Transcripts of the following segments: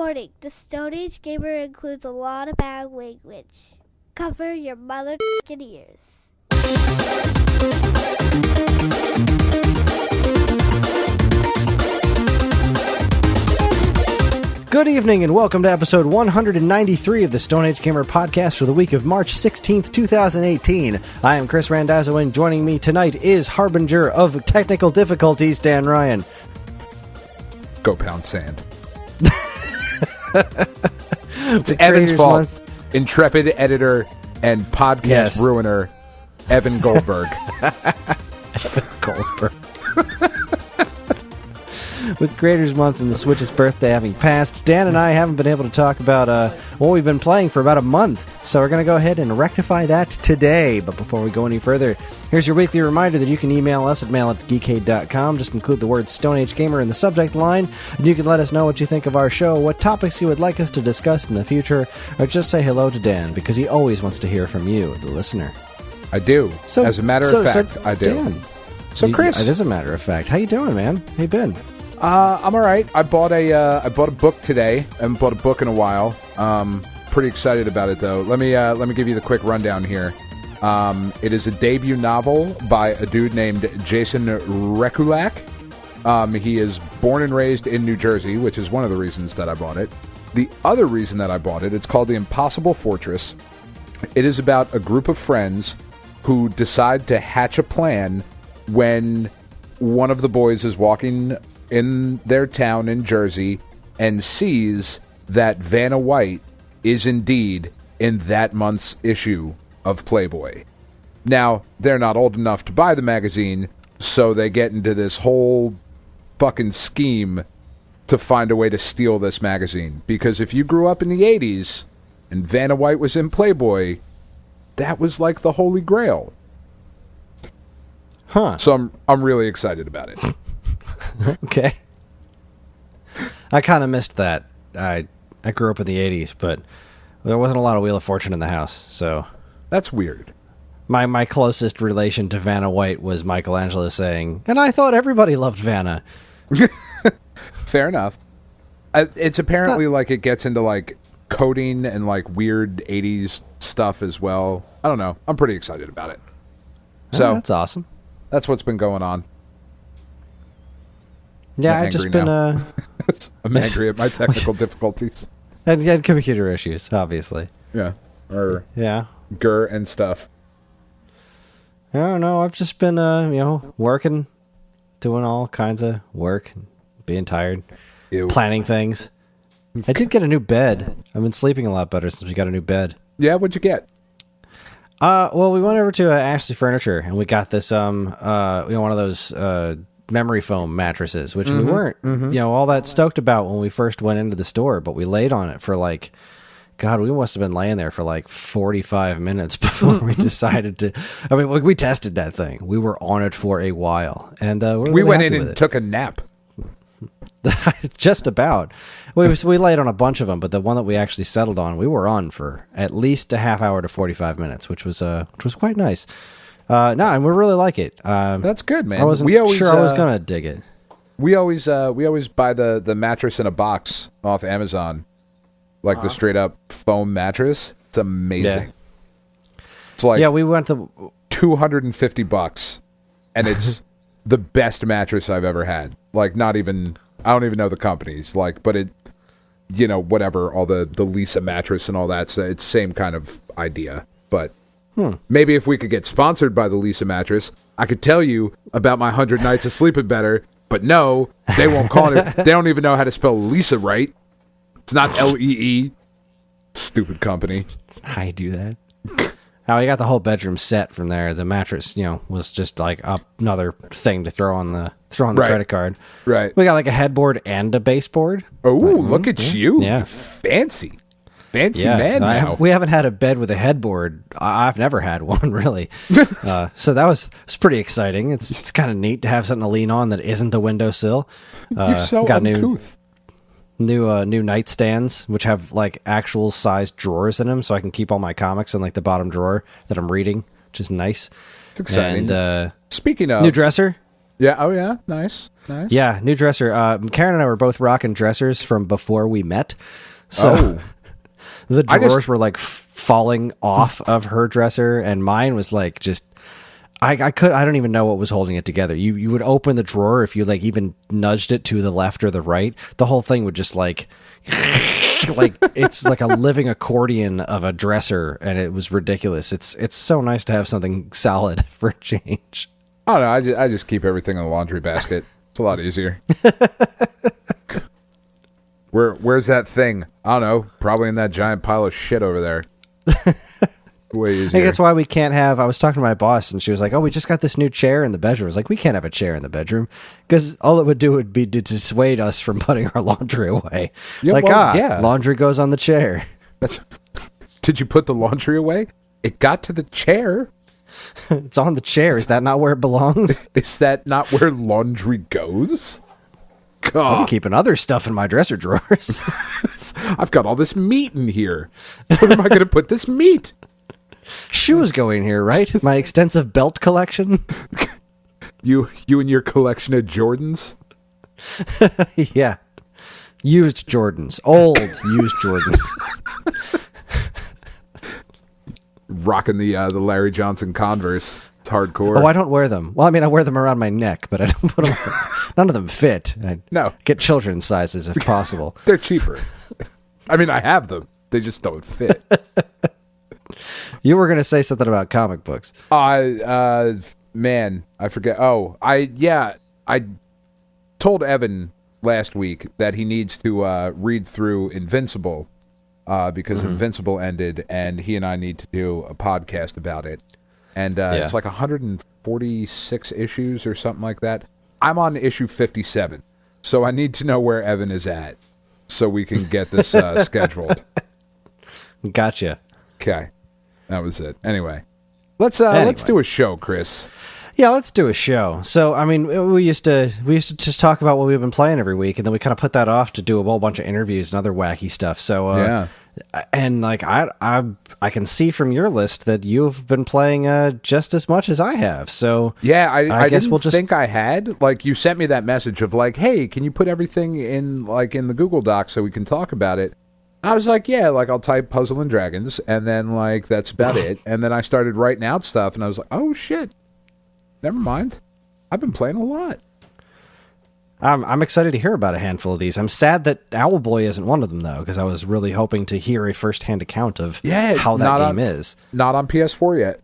Warning, the Stone Age Gamer includes a lot of bad language. Cover your mother***ing ears. Good evening and welcome to episode 193 of the Stone Age Gamer podcast for the week of March 16th, 2018. I am Kris Randazzo, and joining me tonight is Harbinger of Technical Difficulties, Dan Ryan. Go pound sand. It's Evan's fault. Intrepid editor and podcast ruiner, Evan Goldberg. Evan Goldberg. With Creators Month and the Switch's birthday having passed, Dan and I haven't been able to talk about what we've been playing for about a month, so we're going to go ahead and rectify that today. But before we go any further, here's your weekly reminder that you can email us at mail@geekade.com. Just include the word Stone Age Gamer in the subject line, and you can let us know what you think of our show, what topics you would like us to discuss in the future, or just say hello to Dan, because he always wants to hear from you, the listener. I do. So, as a matter of fact, I do. Dan, so, Kris. It is a matter of fact. How you doing, man? How you been? I'm all right. I bought a book today. I haven't bought a book in a while. Pretty excited about it though. Let me give you the quick rundown here. It is a debut novel by a dude named Jason Rekulak. He is born and raised in New Jersey, which is one of the reasons that I bought it. The other reason that I bought it, it's called The Impossible Fortress. It is about a group of friends who decide to hatch a plan when one of the boys is walking in their town in Jersey and sees that Vanna White is indeed in that month's issue of Playboy. Now, they're not old enough to buy the magazine, so they get into this whole fucking scheme to find a way to steal this magazine. Because if you grew up in the 80s and Vanna White was in Playboy, that was like the Holy Grail. Huh. So I'm really excited about it. Okay. I kind of missed that. I grew up in the 80s, but there wasn't a lot of Wheel of Fortune in the house, so... That's weird. My closest relation to Vanna White was Michelangelo saying, and I thought everybody loved Vanna. Fair enough. It's apparently like it gets into like coding and like weird 80s stuff as well. I don't know. I'm pretty excited about it. So that's awesome. That's what's been going on. Yeah, I've just been... I'm angry at my technical difficulties. And you had computer issues, obviously. Yeah. Or yeah. GUR and stuff. I don't know. I've just been, working, doing all kinds of work, being tired, planning things. I did get a new bed. I've been sleeping a lot better since we got a new bed. Yeah, what'd you get? Well, we went over to Ashley Furniture, and we got this, one of those... memory foam mattresses, which we weren't, all that stoked about when we first went into the store, but we laid on it for we must have been laying there for 45 minutes before we decided to, we tested that thing. We were on it for a while, and we went in and took a nap. Just about. We laid on a bunch of them, but the one that we actually settled on, we were on for at least a half hour to 45 minutes, which was quite nice. And we really like it. That's good, man. I wasn't sure I was gonna dig it. We always buy the mattress in a box off Amazon, like the straight up foam mattress. It's amazing. Yeah. It's like we went to $250, and it's the best mattress I've ever had. Like I don't even know the companies. But it, whatever, all the Lisa mattress and all that. So it's same kind of idea, but. Maybe if we could get sponsored by the Lisa mattress, I could tell you about my 100 nights of sleeping better. But no, they won't call it. They don't even know how to spell Lisa right. It's not Lee. Stupid company. That's how you do that. We got the whole bedroom set from there. The mattress, was just like another thing to throw on the credit card. Right. We got like a headboard and a baseboard. Oh, look at you! Yeah, fancy man. Now we haven't had a bed with a headboard. I've never had one really. So it's pretty exciting. It's kind of neat to have something to lean on that isn't the windowsill. You're so got uncouth. New nightstands, which have actual sized drawers in them, so I can keep all my comics in the bottom drawer that I'm reading, which is nice. It's exciting. And speaking of new dresser, Yeah. Oh, yeah. Nice. Nice. Yeah, new dresser. Karen and I were both rocking dressers from before we met. So the drawers were like falling off of her dresser, and mine was like just. I don't even know what was holding it together. You would open the drawer if you like even nudged it to the left or the right. The whole thing would just like it's like a living accordion of a dresser, and it was ridiculous. It's so nice to have something solid for a change. Oh no, I just keep everything in the laundry basket. It's a lot easier. Where's that thing? I don't know. Probably in that giant pile of shit over there. Way easier. I think that's why we can't have. I was talking to my boss, and she was like, "Oh, we just got this new chair in the bedroom." I was like, "We can't have a chair in the bedroom because all it would do would be to dissuade us from putting our laundry away." Yeah, laundry goes on the chair. Did you put the laundry away? It got to the chair. It's on the chair. Is that not where it belongs? Is that not where laundry goes? God. I'm keeping other stuff in my dresser drawers. I've got all this meat in here. Where am I going to put this meat? Shoes go in here, right? My extensive belt collection. You and your collection of Jordans? Yeah. Used Jordans. Old used Jordans. Rocking the Larry Johnson Converse. It's hardcore. Oh, I don't wear them. Well, I mean, I wear them around my neck, but I don't put them. None of them fit. No. Get children's sizes if possible. They're cheaper. I mean, I have them. They just don't fit. You were going to say something about comic books. Man, I forget. Oh, I told Evan last week that he needs to read through Invincible because Invincible ended, and he and I need to do a podcast about it. And it's like 146 issues or something like that. I'm on issue 57, so I need to know where Evan is at so we can get this scheduled. Gotcha. Okay. That was it. Anyway, let's do a show, Kris. Yeah, let's do a show. So, I mean, we used to just talk about what we've been playing every week, and then we kind of put that off to do a whole bunch of interviews and other wacky stuff. So, and like I can see from your list that you've been playing just as much as I have. So, yeah, I guess we'll just think I had. Like, you sent me that message of like, hey, can you put everything in the Google Doc so we can talk about it? I was like, yeah, like I'll type Puzzle and Dragons, and then like that's about it. And then I started writing out stuff, and I was like, oh shit, never mind. I've been playing a lot. I'm excited to hear about a handful of these. I'm sad that Owlboy isn't one of them though, because I was really hoping to hear a first-hand account of how that game is. Not on PS4 yet.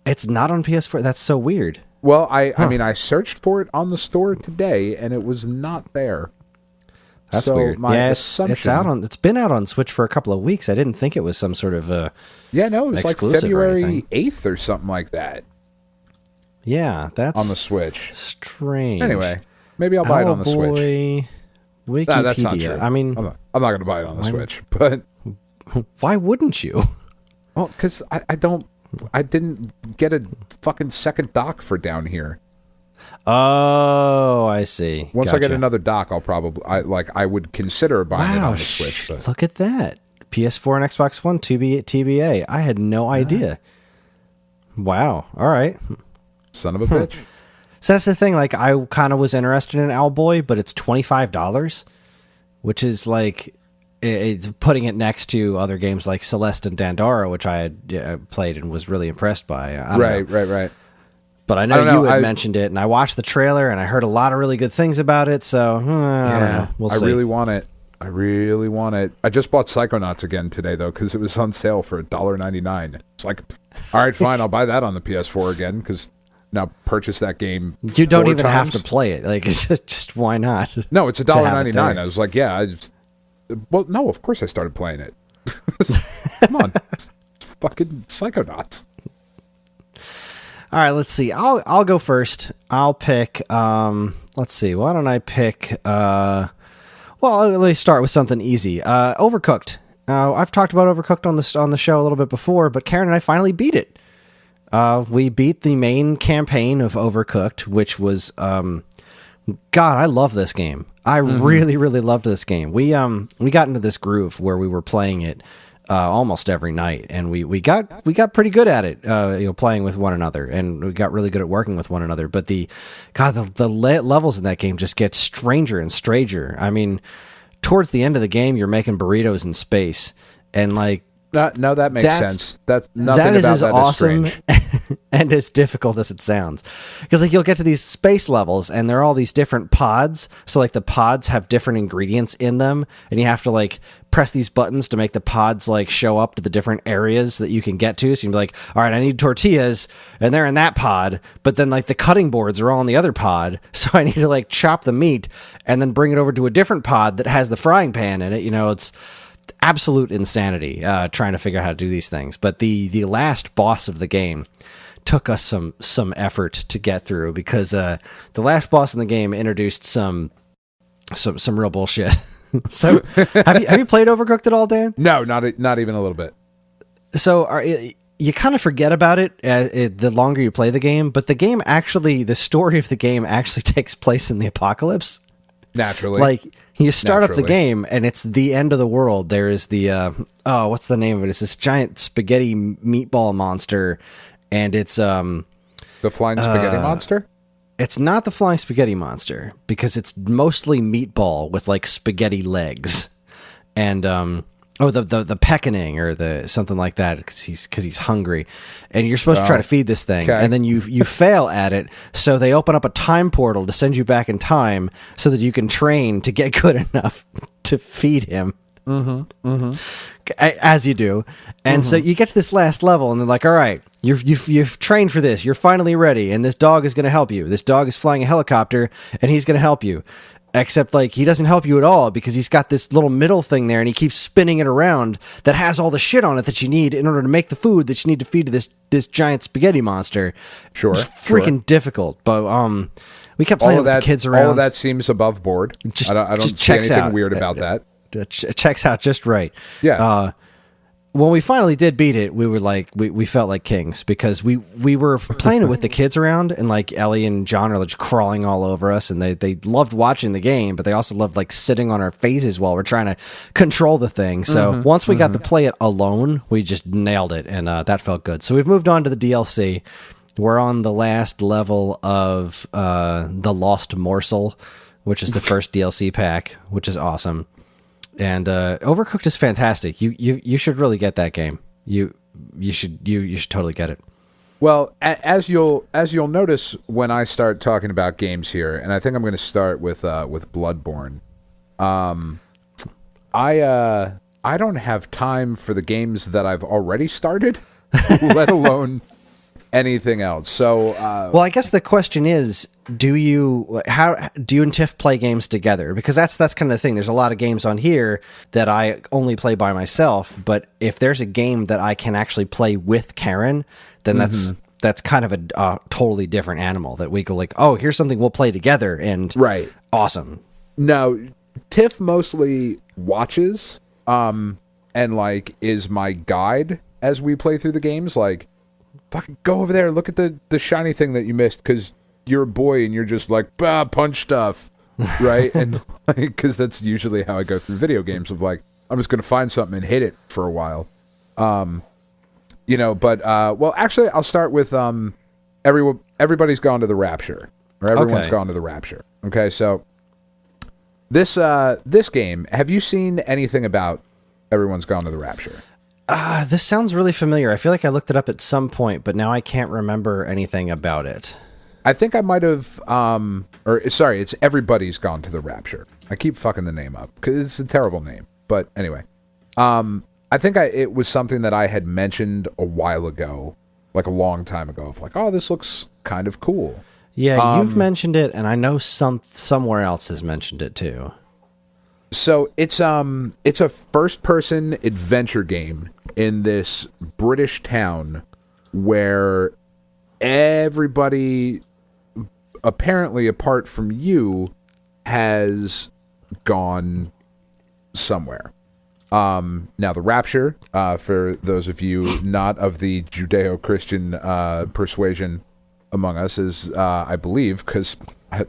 It's not on PS4. That's so weird. Well, I mean, I searched for it on the store today, and it was not there. That's weird. It's been out on Switch for a couple of weeks. I didn't think it was some sort of it was like February 8th or something like that. Yeah, that's on the Switch. Strange. Anyway, maybe I'll buy it on the Switch. Wikipedia. That's not true. I mean, I'm not going to buy it on the Switch, but why wouldn't you? Well, because I didn't get a fucking second dock for down here. Oh, I see. Once I get another dock, I'll probably I would consider buying it on the Switch. But. Look at that. PS4 and Xbox One TBA. I had no idea. Wow. All right. Son of a bitch. So that's the thing. Like, I kind of was interested in Owlboy, but it's $25, which is like it's putting it next to other games like Celeste and Dandara, which I had played and was really impressed by. Right. But I know you had mentioned it, and I watched the trailer, and I heard a lot of really good things about it, so I don't know. We'll see. I really want it. I just bought Psychonauts again today, though, because it was on sale for $1.99. It's like, all right, fine, I'll buy that on the PS4 again, because now purchase that game You don't even have to play it. Like, just why not? No, it's $1.99. I was like, well, no, of course I started playing it. Come on. It's fucking Psychonauts. All right, let's see. I'll go first. I'll pick. Let's see. Why don't I pick? Well, let me start with something easy. Overcooked. I've talked about Overcooked on the show a little bit before, but Karen and I finally beat it. We beat the main campaign of Overcooked, which was God. I love this game. I really, really loved this game. We got into this groove where we were playing it almost every night, and we got pretty good at it, playing with one another, and we got really good at working with one another. But the levels in that game just get stranger and stranger. I mean, towards the end of the game, you're making burritos in space, and like. No, that makes sense. That is about as that awesome is strange. and as difficult as it sounds. Because like you'll get to these space levels, and there are all these different pods. So like the pods have different ingredients in them, and you have to like press these buttons to make the pods like show up to the different areas that you can get to. So you'd be like, all right, I need tortillas, and they're in that pod. But then like the cutting boards are all in the other pod, so I need to like chop the meat and then bring it over to a different pod that has the frying pan in it. It's absolute insanity trying to figure out how to do these things. But the last boss of the game took us some effort to get through, because the last boss in the game introduced some real bullshit. So have you played Overcooked at all, Dan? No, not even a little bit. So you kind of forget about it the longer you play the game, but the story of the game actually takes place in the apocalypse. Naturally. Like, you start up the game, and it's the end of the world. There is the, what's the name of it? It's this giant spaghetti meatball monster, and it's... the flying spaghetti monster? It's not the flying spaghetti monster, because it's mostly meatball with, like, spaghetti legs. And, the peckening, or the something like that, because he's hungry, and you're supposed to try to feed this thing, and then you fail at it. So they open up a time portal to send you back in time, so that you can train to get good enough to feed him. As you do, and so you get to this last level, and they're like, "All right, you've trained for this. You're finally ready, and this dog is going to help you. This dog is flying a helicopter, and he's going to help you." Except, like, he doesn't help you at all, because he's got this little middle thing there, and he keeps spinning it around that has all the shit on it that you need in order to make the food that you need to feed to this giant spaghetti monster. Sure. It's freaking difficult. But we kept playing with the kids around. All of that seems above board. I don't see anything weird about that. It checks out just right. Yeah. When we finally did beat it, we were like, we felt like kings, because we were playing it with the kids around, and like Ellie and John are like crawling all over us, and they loved watching the game, but they also loved like sitting on our faces while we're trying to control the thing. So once we got to play it alone, we just nailed it, and that felt good. So we've moved on to the DLC. We're on the last level of the Lost Morsel, which is the first DLC pack, which is awesome. And Overcooked is fantastic. You should really get that game. You should totally get it. Well, as you'll notice when I start talking about games here, and I think I'm going to start with Bloodborne. I don't have time for the games that I've already started, let alone anything else. So, well, I guess the question is, do you and Tiff play games together? Because that's kind of the thing. There's a lot of games on here that I only play by myself, but if there's a game that I can actually play with Karen, then that's kind of a totally different animal, that we go like, oh, here's something we'll play together, and right, awesome. No, Tiff mostly watches, and like is my guide as we play through the games. Like, fucking go over there, look at the shiny thing that you missed, because you're a boy and you're just like, bah, punch stuff, right? And because that's usually how I go through video games, of like, I'm just going to find something and hit it for a while. But well, actually, I'll start with everybody's gone to the Rapture, or everyone's gone to the Rapture. Okay, so this game, have you seen anything about Everyone's Gone to the Rapture? This sounds really familiar. I feel like I looked it up at some point, but now I can't remember anything about it. I think I might have, it's Everybody's Gone to the Rapture. I keep fucking the name up, because it's a terrible name. But anyway, I think it was something that I had mentioned a while ago, like a long time ago, of like, oh, this looks kind of cool. Yeah, you've mentioned it, and I know somewhere else has mentioned it too. So it's a first-person adventure game in this British town where everybody, apparently apart from you, has gone somewhere. Now, the Rapture, for those of you not of the Judeo-Christian persuasion among us, is, I believe, because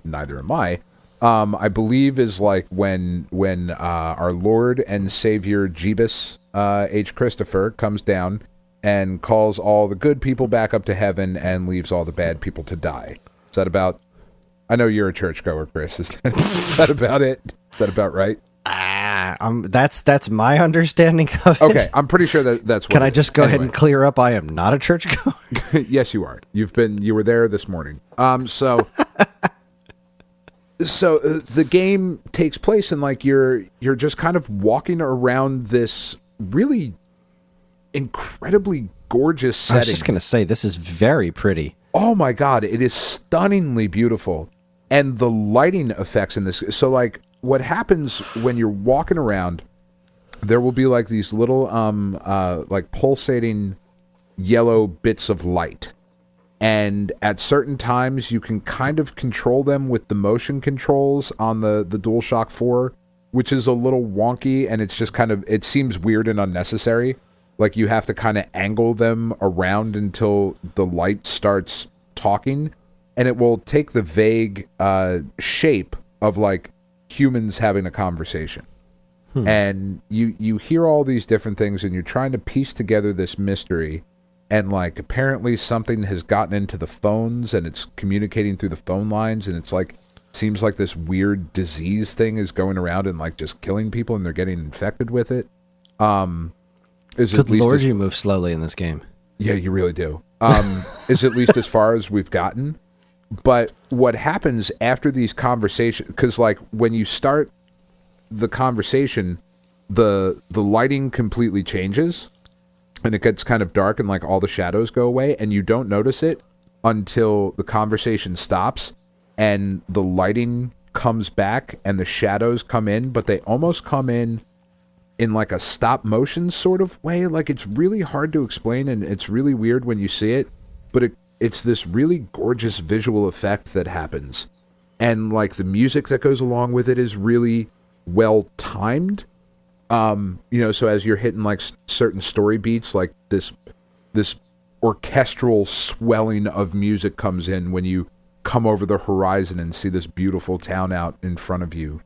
neither am I, I believe is like when our Lord and Savior Jeebus H. Christopher comes down and calls all the good people back up to heaven and leaves all the bad people to die. Is that about? I know you're a churchgoer, Chris. Is that about it? Is that about right? That's my understanding of it. Okay, I'm pretty sure that's what Can I just go ahead and clear up? I am not a churchgoer. Yes, you are. You were there this morning. So the game takes place and like you're just kind of walking around this really incredibly gorgeous setting. I was just going to say, this is very pretty. Oh my God, it is stunningly beautiful. And the lighting effects in this. So like what happens when you're walking around, there will be like these little like pulsating yellow bits of light. And at certain times you can kind of control them with the motion controls on the DualShock 4, which is a little wonky and it's just kind of, it seems weird and unnecessary. Like you have to kind of angle them around until the light starts talking, and it will take the vague shape of like humans having a conversation. And you hear all these different things and you're trying to piece together this mystery, and like apparently something has gotten into the phones and it's communicating through the phone lines, and it's like seems like this weird disease thing is going around and like just killing people and they're getting infected with it. Good Lord, you move slowly in this game. Yeah, you really do. Is at least as far as we've gotten. But what happens after these conversations, because like when you start the conversation, the lighting completely changes and it gets kind of dark and like all the shadows go away, and you don't notice it until the conversation stops and the lighting comes back and the shadows come in, but they almost come in like a stop motion sort of way. Like it's really hard to explain and it's really weird when you see it, but it's this really gorgeous visual effect that happens. And like the music that goes along with it is really well timed. So as you're hitting like certain story beats, like this orchestral swelling of music comes in when you come over the horizon and see this beautiful town out in front of you.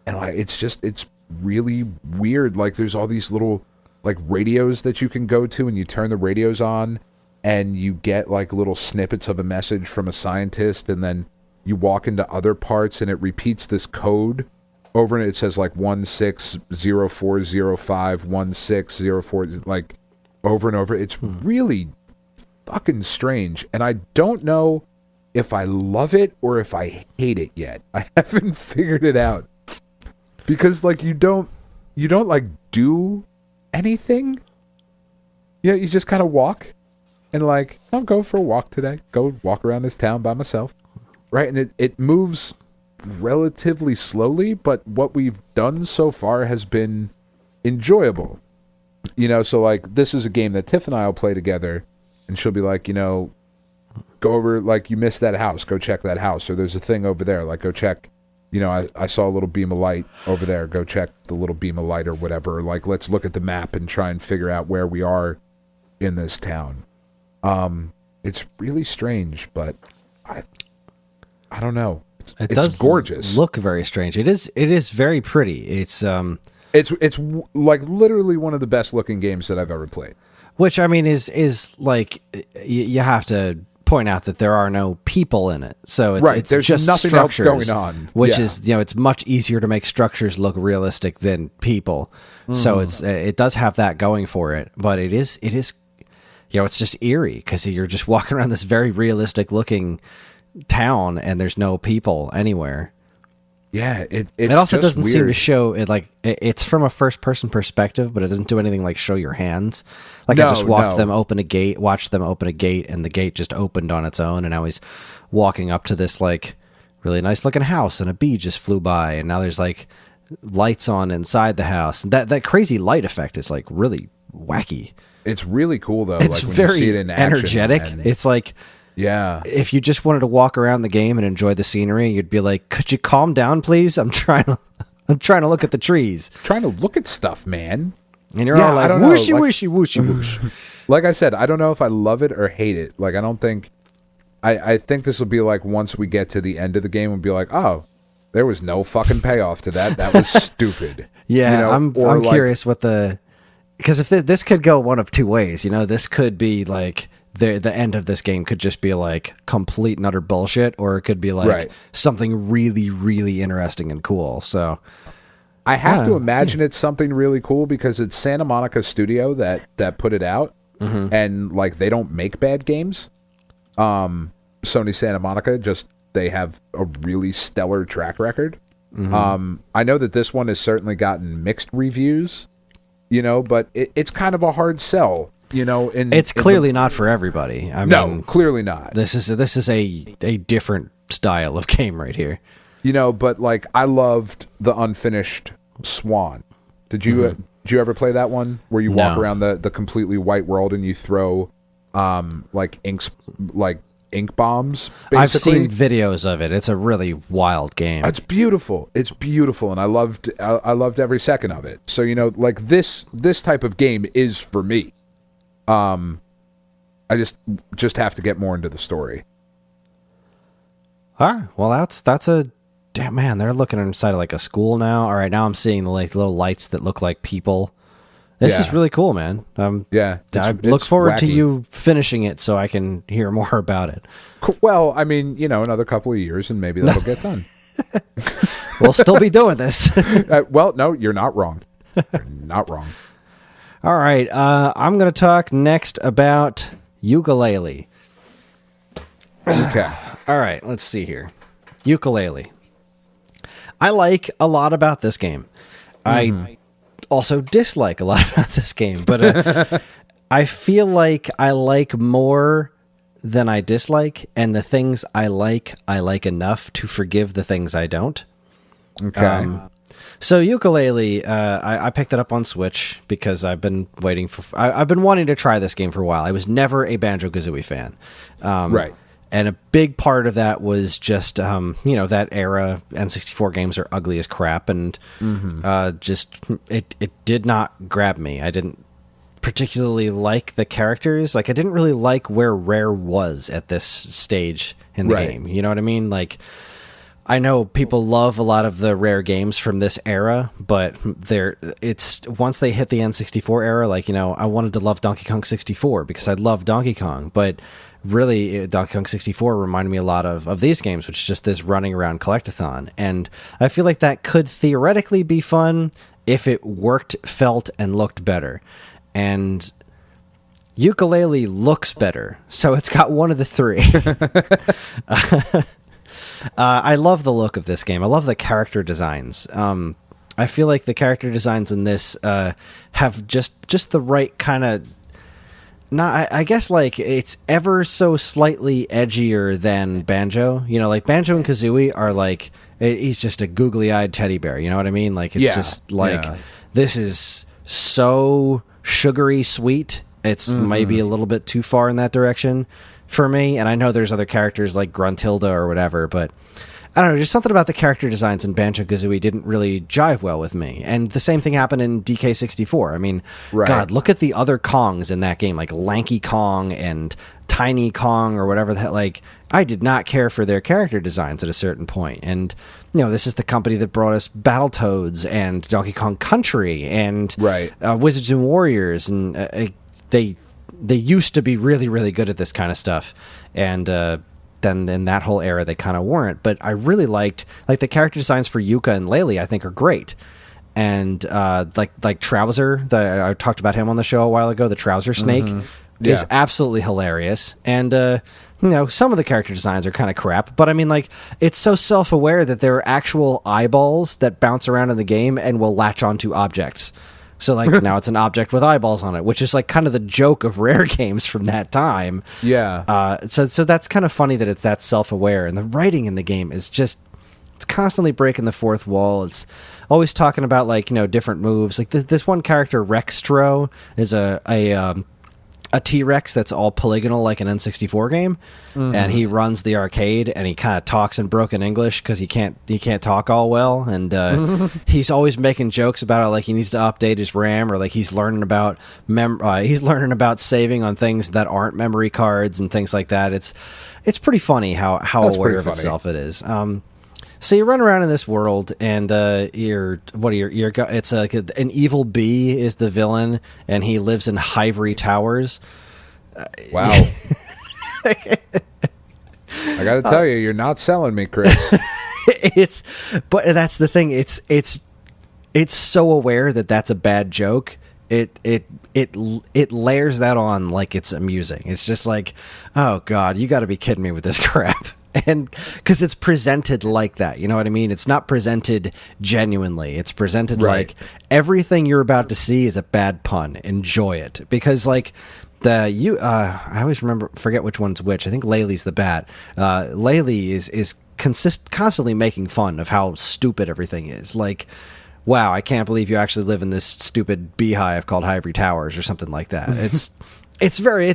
And like it's really weird. Like there's all these little like radios that you can go to, and you turn the radios on and you get like little snippets of a message from a scientist, and then you walk into other parts and it repeats this code over, and it says like 1604051604, like over and over. It's really fucking strange, and I don't know if I love it or if I hate it yet. I haven't figured it out, because like you don't like do anything. Yeah, you just kind of walk and like, I'll go for a walk today. Go walk around this town by myself, right? And it moves relatively slowly, but what we've done so far has been enjoyable. So like this is a game that Tiff and I will play together, and she'll be like, go over, like you missed that house, go check that house, or there's a thing over there, like go check, I saw a little beam of light over there, go check the little beam of light or whatever. Like let's look at the map and try and figure out where we are in this town. It's really strange, but I don't know. It does gorgeous. Look very strange. It is very pretty. It's like literally one of the best looking games that I've ever played. Which I mean is like you have to point out that there are no people in it, so it's there's just nothing structures else going on, which is it's much easier to make structures look realistic than people. So it does have that going for it, but it is it's just eerie because you're just walking around this very realistic looking town and there's no people anywhere. Yeah, it also doesn't seem to show it, like it's from a first person perspective, but it doesn't do anything like show your hands. Like I just watched them open a gate, and the gate just opened on its own, and now he's walking up to this like really nice looking house, and a bee just flew by, and now there's like lights on inside the house. That crazy light effect is like really wacky. It's really cool though. It's like, when very you see it in action, energetic. It's like, yeah, if you just wanted to walk around the game and enjoy the scenery, you'd be like, could you calm down, please? I'm trying to look at the trees. Trying to look at stuff, man. And you're all like, whooshy, whooshy, whooshy, whoosh. Like I said, I don't know if I love it or hate it. Like, I don't think... I think this will be like once we get to the end of the game, we'll be like, oh, There was no fucking payoff to that. That was stupid. Yeah, you know? I'm Or, curious what because if this could go one of two ways, this could be like the end of this game could just be like complete and utter bullshit, or it could be like something really, really interesting and cool. So I have to imagine it's something really cool because it's Santa Monica Studio that put it out, and like they don't make bad games. Sony Santa Monica they have a really stellar track record. I know that this one has certainly gotten mixed reviews, but it's kind of a hard sell, it's clearly not for everybody. I mean, clearly not. This is a different style of game right here. But like I loved the unfinished Swan. Did you ever play that one where you walk around the completely white world and you throw like ink bombs, basically? I've seen videos of it. It's a really wild game. It's beautiful. It's beautiful, and I loved every second of it. So like this type of game is for me. I just have to get more into the story. All right. Well, that's a damn man. They're looking inside of like a school now. All right, now I'm seeing the like little lights that look like people. This is really cool, man. I look forward to you finishing it so I can hear more about it. Well, I mean, another couple of years and maybe that'll get done. We'll still be doing this. Well, no, you're not wrong. You're not wrong. All right. I'm going to talk next about Yooka-Laylee. Okay. All right. Let's see here. Yooka-Laylee. I like a lot about this game. I also dislike a lot about this game, but I feel like I like more than I dislike, and the things I like enough to forgive the things I don't. Okay. So Yooka-Laylee, I picked it up on Switch because I've been waiting for. I've been wanting to try this game for a while. I was never a Banjo-Kazooie fan, right? And a big part of that was just that era. N64 games are ugly as crap, and it did not grab me. I didn't particularly like the characters. Like I didn't really like where Rare was at this stage in the game. You know what I mean? Like. I know people love a lot of the Rare games from this era, but it's once they hit the N64 era, like, I wanted to love Donkey Kong 64 because I love Donkey Kong, but really Donkey Kong 64 reminded me a lot of these games, which is just this running around collectathon. And I feel like that could theoretically be fun if it worked, felt, and looked better. And Yooka-Laylee looks better, so it's got one of the three. I love the look of this game. I love the character designs. I feel like the character designs in this have just the right kind of... I guess like it's ever so slightly edgier than Banjo. Like Banjo and Kazooie are like... He's just a googly-eyed teddy bear, you know what I mean? Like it's just like... This is so sugary sweet. It's maybe a little bit too far in that direction for me, and I know there's other characters like Gruntilda or whatever, but I don't know, just something about the character designs in Banjo-Kazooie didn't really jive well with me. And the same thing happened in DK64. I mean, God, look at the other Kongs in that game, like Lanky Kong and Tiny Kong or whatever the hell. Like, I did not care for their character designs at a certain point. And, this is the company that brought us Battletoads and Donkey Kong Country and Wizards and Warriors, and they used to be really, really good at this kind of stuff. And then in that whole era, they kind of weren't. But I really liked the character designs for Yuka and Laylee, I think, are great. And like Trouser, I talked about him on the show a while ago, the Trouser Snake, is absolutely hilarious. And, some of the character designs are kind of crap. But I mean, like, it's so self-aware that there are actual eyeballs that bounce around in the game and will latch onto objects. So, like, now it's an object with eyeballs on it, which is, like, kind of the joke of Rare games from that time. Yeah. So that's kind of funny that it's that self-aware. And the writing in the game is just... It's constantly breaking the fourth wall. It's always talking about, like, different moves. Like, this one character, Rextro, is a T-Rex that's all polygonal like an N64 game, and he runs the arcade, and he kind of talks in broken English because he can't talk all well, and he's always making jokes about how, like, he needs to update his RAM, or like he's learning about saving on things that aren't memory cards and things like that. It's pretty funny how aware of itself it is. So you run around in this world, and it's an evil bee is the villain, and he lives in Ivory Towers. Wow. I got to tell you, you're not selling me, Kris. But that's the thing. It's so aware that that's a bad joke. It layers that on like it's amusing. It's just like, oh God, you got to be kidding me with this crap. And because it's presented like that, you know what I mean? It's not presented genuinely. It's presented like everything you're about to see is a bad pun. Enjoy it, because like I always forget which one's which. I think Laylee's the bat. Laylee is constantly making fun of how stupid everything is. Like, wow, I can't believe you actually live in this stupid beehive called Ivory Towers or something like that. It's very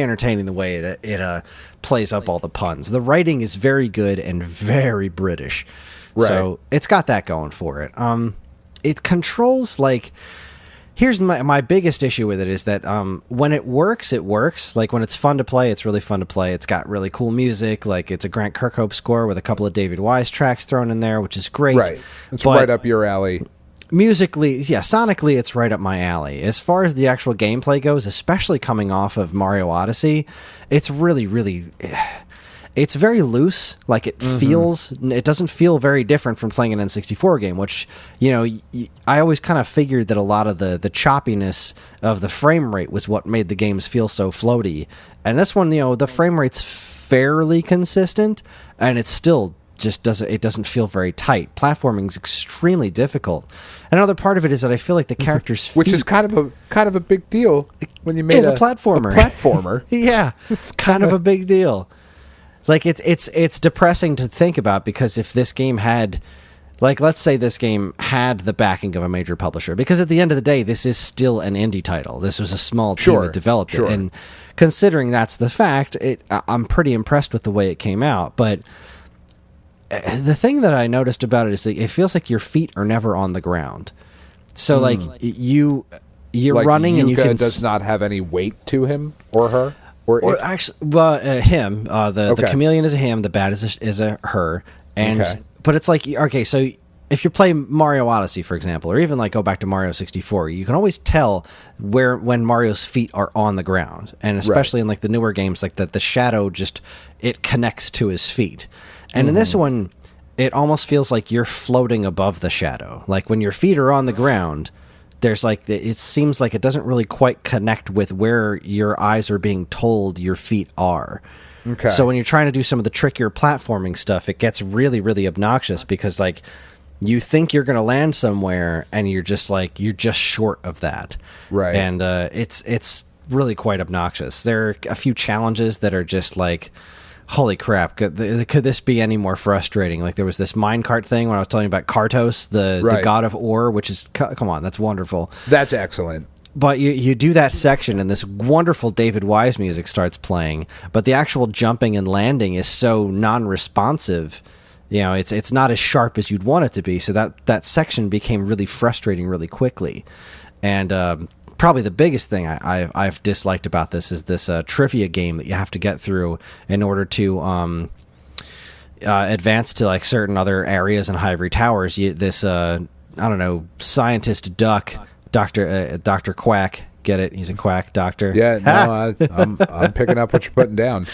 entertaining the way it plays up all the puns. The writing is very good and very British, so it's got that going for it. It controls like. Here's my biggest issue with it is that when it works, it works. Like when it's fun to play, it's really fun to play. It's got really cool music. Like it's a Grant Kirkhope score with a couple of David Wise tracks thrown in there, which is great. Right, it's right up your alley. Musically, yeah, sonically, it's right up my alley. As far as the actual gameplay goes, especially coming off of Mario Odyssey, it's really, really... It's very loose. Like it doesn't feel very different from playing an N64 game, which, I always kind of figured that a lot of the choppiness of the frame rate was what made the games feel so floaty. And this one, the frame rate's fairly consistent, and it still just doesn't feel very tight. Platforming's extremely difficult. Another part of it is that I feel like the characters' feet, which is kind of a big deal when you made a platformer. A platformer. Yeah, it's kind of a big deal. Like it's depressing to think about, because if this game had, like, let's say this game had the backing of a major publisher, because at the end of the day, this is still an indie title. This was a small team that developed it, and considering that's the fact, I'm pretty impressed with the way it came out. But the thing that I noticed about it is that it feels like your feet are never on the ground. So like you're like running, Yuka, and you can does not have any weight to him or her. Or actually, him. The chameleon is a him. The bat is a her. And but it's like, okay, so if you play Mario Odyssey, for example, or even like go back to Mario 64, you can always tell when Mario's feet are on the ground, and especially in like the newer games, like the shadow it connects to his feet. And in this one, it almost feels like you're floating above the shadow. Like when your feet are on the ground, there's like, it seems like it doesn't really quite connect with where your eyes are being told your feet are. Okay. So when you're trying to do some of the trickier platforming stuff, it gets really, really obnoxious, because like you think you're going to land somewhere and you're just short of that. Right. And it's really quite obnoxious. There are a few challenges that are just like, holy crap, could this be any more frustrating? Like there was this minecart thing when I was telling you about Kartos, the god of ore, which is, come on, that's wonderful. That's excellent. But you do that section, and this wonderful David Wise music starts playing, but the actual jumping and landing is so non-responsive. It's not as sharp as you'd want it to be, so that section became really frustrating really quickly. And probably the biggest thing I've disliked about this is this trivia game that you have to get through in order to advance to like certain other areas in Ivory Towers. Scientist duck, Dr. Quack, get it? He's a quack doctor. Yeah, no, I'm picking up what you're putting down.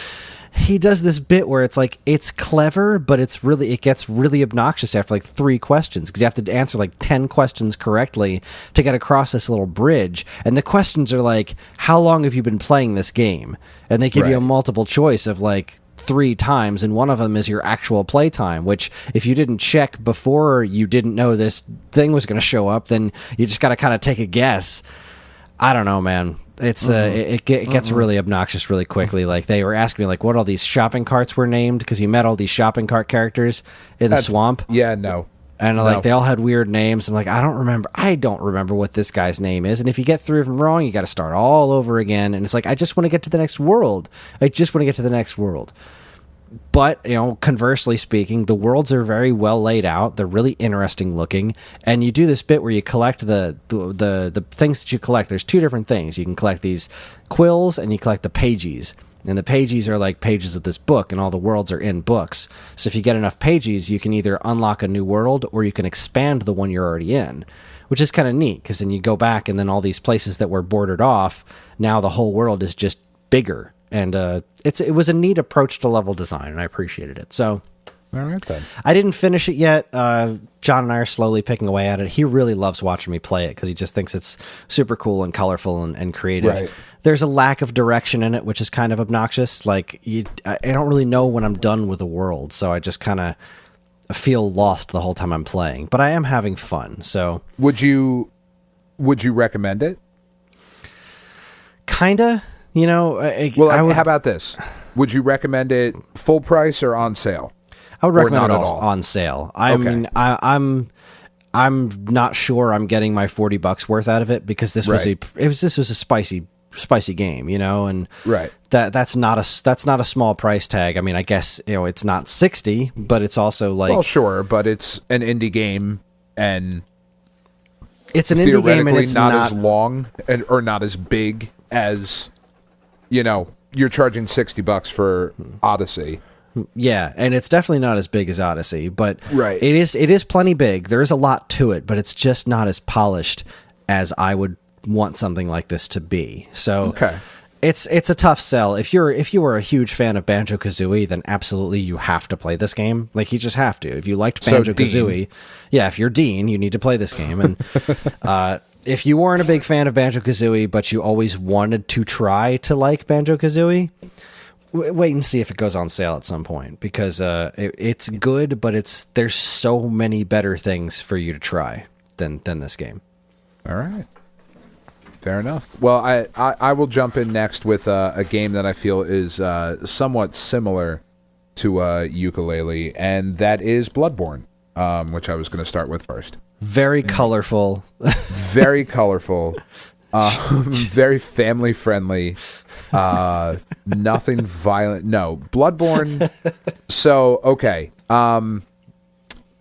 He does this bit where it's like, it's clever, but it gets really obnoxious after like 3 questions, because you have to answer like 10 questions correctly to get across this little bridge. And the questions are like, how long have you been playing this game? And they give you a multiple choice of like 3 times, and one of them is your actual play time, which if you didn't check before you didn't know this thing was going to show up, then you just got to kind of take a guess. I don't know, man. It's it gets really obnoxious really quickly. Like they were asking me like what all these shopping carts were named, because you met all these shopping cart characters in the swamp. Yeah, no. And like they all had weird names. I'm like, I don't remember what this guy's name is. And if you get 3 of them wrong, you got to start all over again. And it's like, I just want to get to the next world. But, conversely speaking, the worlds are very well laid out. They're really interesting looking. And you do this bit where you collect the things that you collect. There's 2 different things. You can collect these quills and you collect the pages. And the pages are like pages of this book, and all the worlds are in books. So if you get enough pages, you can either unlock a new world or you can expand the one you're already in, which is kind of neat because then you go back and then all these places that were bordered off, now the whole world is just bigger. And it was a neat approach to level design, and I appreciated it. So, all right then. I didn't finish it yet. John and I are slowly picking away at it. He really loves watching me play it because he just thinks it's super cool and colorful and creative. Right. There's a lack of direction in it, which is kind of obnoxious. Like I don't really know when I'm done with a world, so I just kind of feel lost the whole time I'm playing. But I am having fun. So, would you recommend it? Kinda. You know, how about this? Would you recommend it full price or on sale? I would recommend it all on sale. I mean, I'm not sure I'm getting my $40 worth out of it because this was a spicy game, you know, and that's not a small price tag. I mean, I guess, you know, it's not 60, but it's also like, well, sure, but it's an indie game and it's an indie game and it's not as long or not as big as, you know, you're charging $60 for Odyssey. Yeah, and it's definitely not as big as Odyssey, but right. it is plenty big. There is a lot to it, but it's just not as polished as I would want something like this to be. So it's a tough sell. If you were a huge fan of Banjo-Kazooie, then absolutely you have to play this game. Like, you just have to. If you liked Banjo-Kazooie, if you're Dean, you need to play this game. And if you weren't a big fan of Banjo-Kazooie, but you always wanted to try to like Banjo-Kazooie, wait and see if it goes on sale at some point, because it's good, but there's so many better things for you to try than this game. All right. Fair enough. Well, I will jump in next with a game that I feel is somewhat similar to Ukulele, and that is Bloodborne, which I was going to start with first. Very colorful. Very colorful. Very family friendly. Nothing violent. No, Bloodborne. So, okay.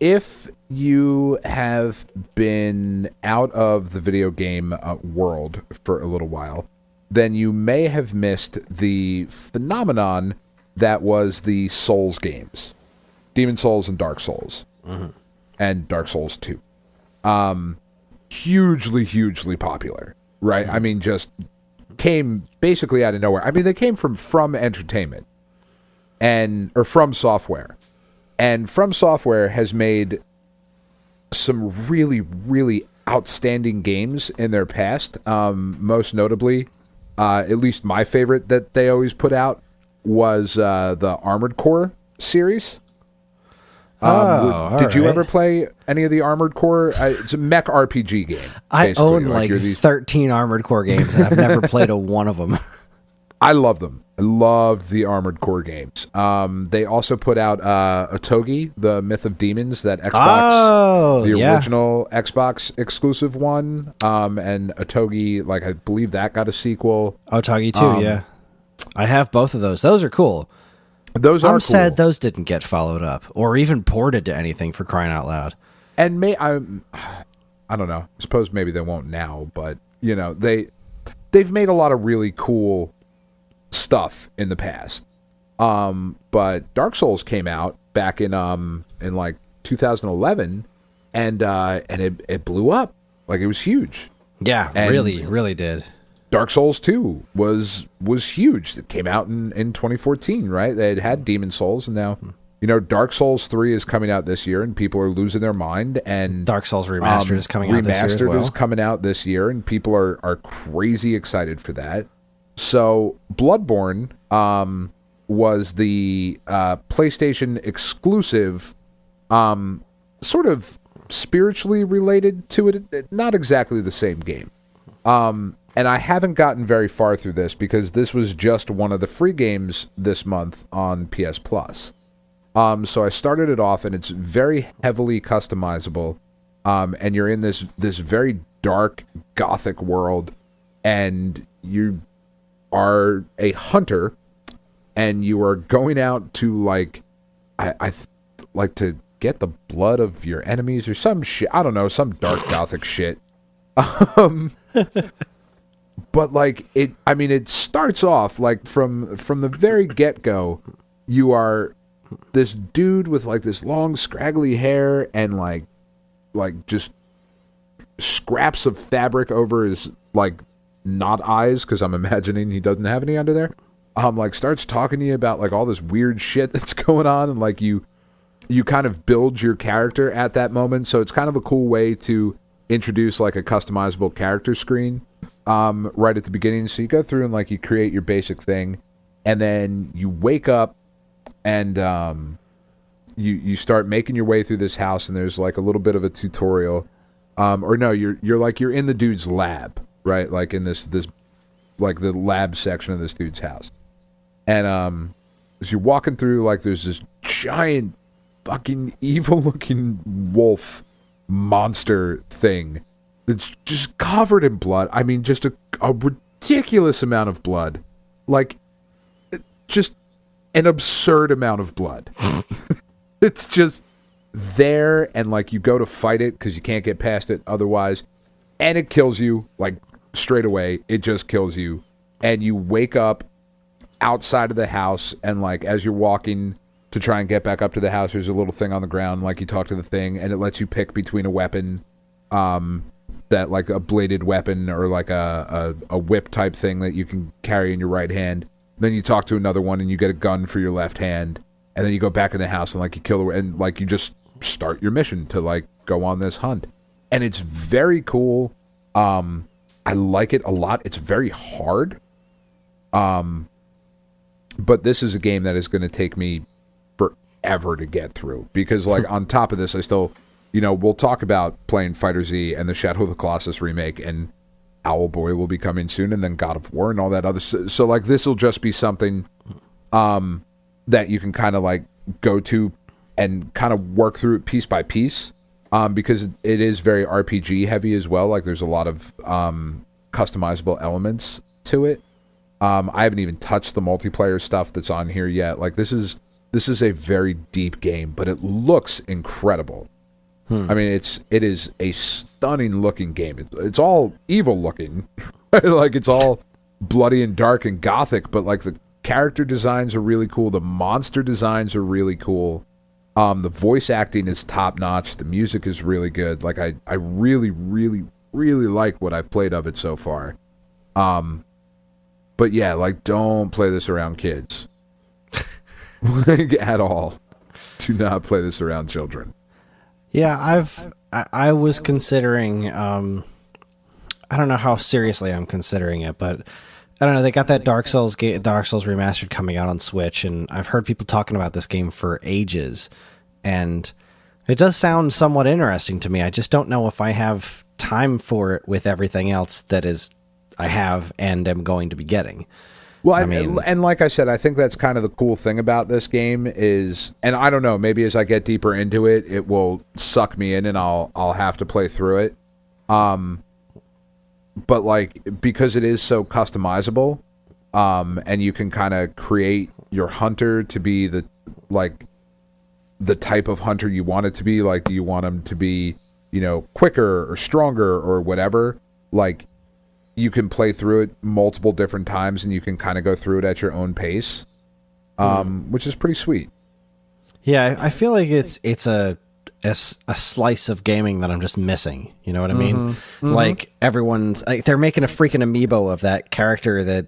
If you have been out of the video game world for a little while, then you may have missed the phenomenon that was the Souls games. Demon Souls and Dark Souls. Mm-hmm. And Dark Souls 2. Hugely popular, right? I mean, just came basically out of nowhere. I mean, they came from Entertainment or From Software. And From Software has made some really outstanding games in their past. Most notably, at least my favorite that they always put out was the Armored Core series. Did you ever play any of the Armored Core? It's a mech RPG game. I own like 13 Armored Core games, and I've never played a one of them. I love them. I loved the Armored Core games. They also put out Otogi, the Myth of Demons, that Xbox, original Xbox exclusive one, and Otogi, like I believe that got a sequel. Otogi too, yeah. I have both of those. Those are cool. I'm sad those didn't get followed up or even ported to anything, for crying out loud. And I don't know. I suppose maybe they won't now, but you know, they've made a lot of really cool stuff in the past. But Dark Souls came out back in like 2011, and it blew up. Like, it was huge. Yeah, and really did. Dark Souls 2 was huge. It came out in 2014, right? They had Demon Souls, and now, you know, Dark Souls 3 is coming out this year, and people are losing their mind. And Dark Souls Remastered is coming out this year as well. Remastered is coming out this year, and people are crazy excited for that. So Bloodborne was the PlayStation exclusive, sort of spiritually related to it. Not exactly the same game. And I haven't gotten very far through this because this was just one of the free games this month on PS Plus. So I started it off, and it's very heavily customizable. And you're in this very dark gothic world, and you are a hunter, and you are going out to like to get the blood of your enemies or some shit. I don't know, some dark gothic shit. but like it starts off like from the very get-go, you are this dude with like this long scraggly hair and like just scraps of fabric over his like not eyes, because I'm imagining he doesn't have any under there. Like starts talking to you about like all this weird shit that's going on, and like you kind of build your character at that moment. So it's kind of a cool way to introduce like a customizable character screen right at the beginning. So you go through and like you create your basic thing, and then you wake up and you start making your way through this house, and there's like a little bit of a tutorial. Or no, you're in the dude's lab, right? Like in this like the lab section of this dude's house. And as you're walking through, like there's this giant fucking evil looking wolf monster thing that's just covered in blood. I mean, just a ridiculous amount of blood. Like just an absurd amount of blood. It's just there, and like you go to fight it because you can't get past it otherwise, and it kills you like straight away. It just kills you, and you wake up outside of the house, and like as you're walking to try and get back up to the house, there's a little thing on the ground. Like you talk to the thing, and it lets you pick between a weapon, that like a bladed weapon or like a whip type thing that you can carry in your right hand. Then you talk to another one, and you get a gun for your left hand. And then you go back in the house and like you kill her, and like you just start your mission to like go on this hunt. And it's very cool. I like it a lot. It's very hard. But this is a game that is going to take me forever to get through, because like on top of this, I still, we'll talk about playing Fighter Z and the Shadow of the Colossus remake, and Owlboy will be coming soon, and then God of War and all that other. So like this will just be something that you can kind of like go to and kind of work through it piece by piece, because it is very RPG heavy as well. Like there's a lot of customizable elements to it. I haven't even touched the multiplayer stuff that's on here yet. Like this is a very deep game, but it looks incredible. I mean, it is a stunning looking game. It's all evil looking, like it's all bloody and dark and gothic, but like the character designs are really cool. The monster designs are really cool. The voice acting is top notch. The music is really good. Like I really, really, really like what I've played of it so far. But yeah, like don't play this around kids, like at all. Do not play this around children. Yeah, I was considering. I don't know how seriously I'm considering it, but I don't know. They got that Dark Souls Remastered coming out on Switch, and I've heard people talking about this game for ages, and it does sound somewhat interesting to me. I just don't know if I have time for it with everything else that I have and am going to be getting. Well, I mean, and like I said, I think that's kind of the cool thing about this game is, and I don't know, maybe as I get deeper into it, it will suck me in and I'll have to play through it. But like, because it is so customizable, and you can kind of create your hunter to be the type of hunter you want it to be. Like, do you want him to be, quicker or stronger or whatever? Like, you can play through it multiple different times, and you can kind of go through it at your own pace, which is pretty sweet. Yeah, I feel like it's a slice of gaming that I'm just missing. You know what I mean? Mm-hmm. Like everyone's like, they're making a freaking amiibo of that character that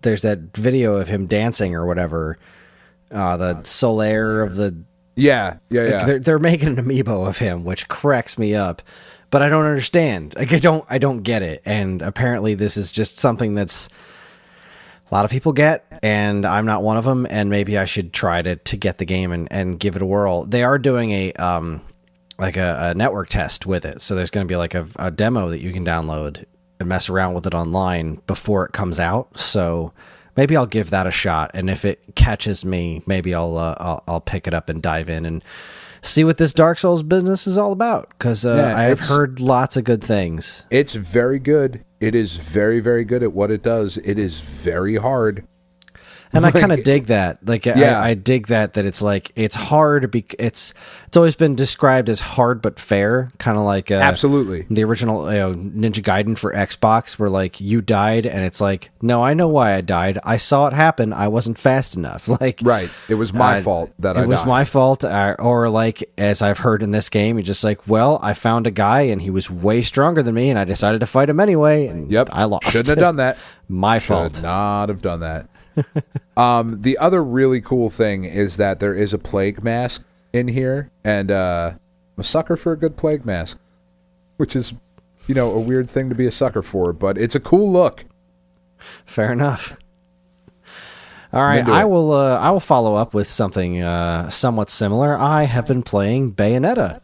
there's that video of him dancing or whatever. The Solaire of the yeah. They're making an amiibo of him, which cracks me up. But I don't understand. Like I don't get it. And apparently this is just something that's a lot of people get, and I'm not one of them. And maybe I should try to get the game and give it a whirl. They are doing a network test with it, so there's going to be like a demo that you can download and mess around with it online before it comes out. So maybe I'll give that a shot, and if it catches me, maybe I'll pick it up and dive in and see what this Dark Souls business is all about, because I've heard lots of good things. It's very good. It is very, very good at what it does. It is very hard. And I kind of dig that. Like, Yeah. I dig that it's like, it's hard. It's always been described as hard but fair. Kind of like Absolutely. the original Ninja Gaiden for Xbox, where like you died and it's like, no, I know why I died. I saw it happen. I wasn't fast enough. Like, Right. It was my fault that I died. It was my fault. Or like, as I've heard in this game, you're just like, well, I found a guy and he was way stronger than me and I decided to fight him anyway. And Yep. I lost. Shouldn't have done that. My fault. Should not have done that. The other really cool thing is that there is a plague mask in here, and I'm a sucker for a good plague mask, which is, a weird thing to be a sucker for, but it's a cool look. Fair enough. All right, I will follow up with something somewhat similar. I have been playing Bayonetta.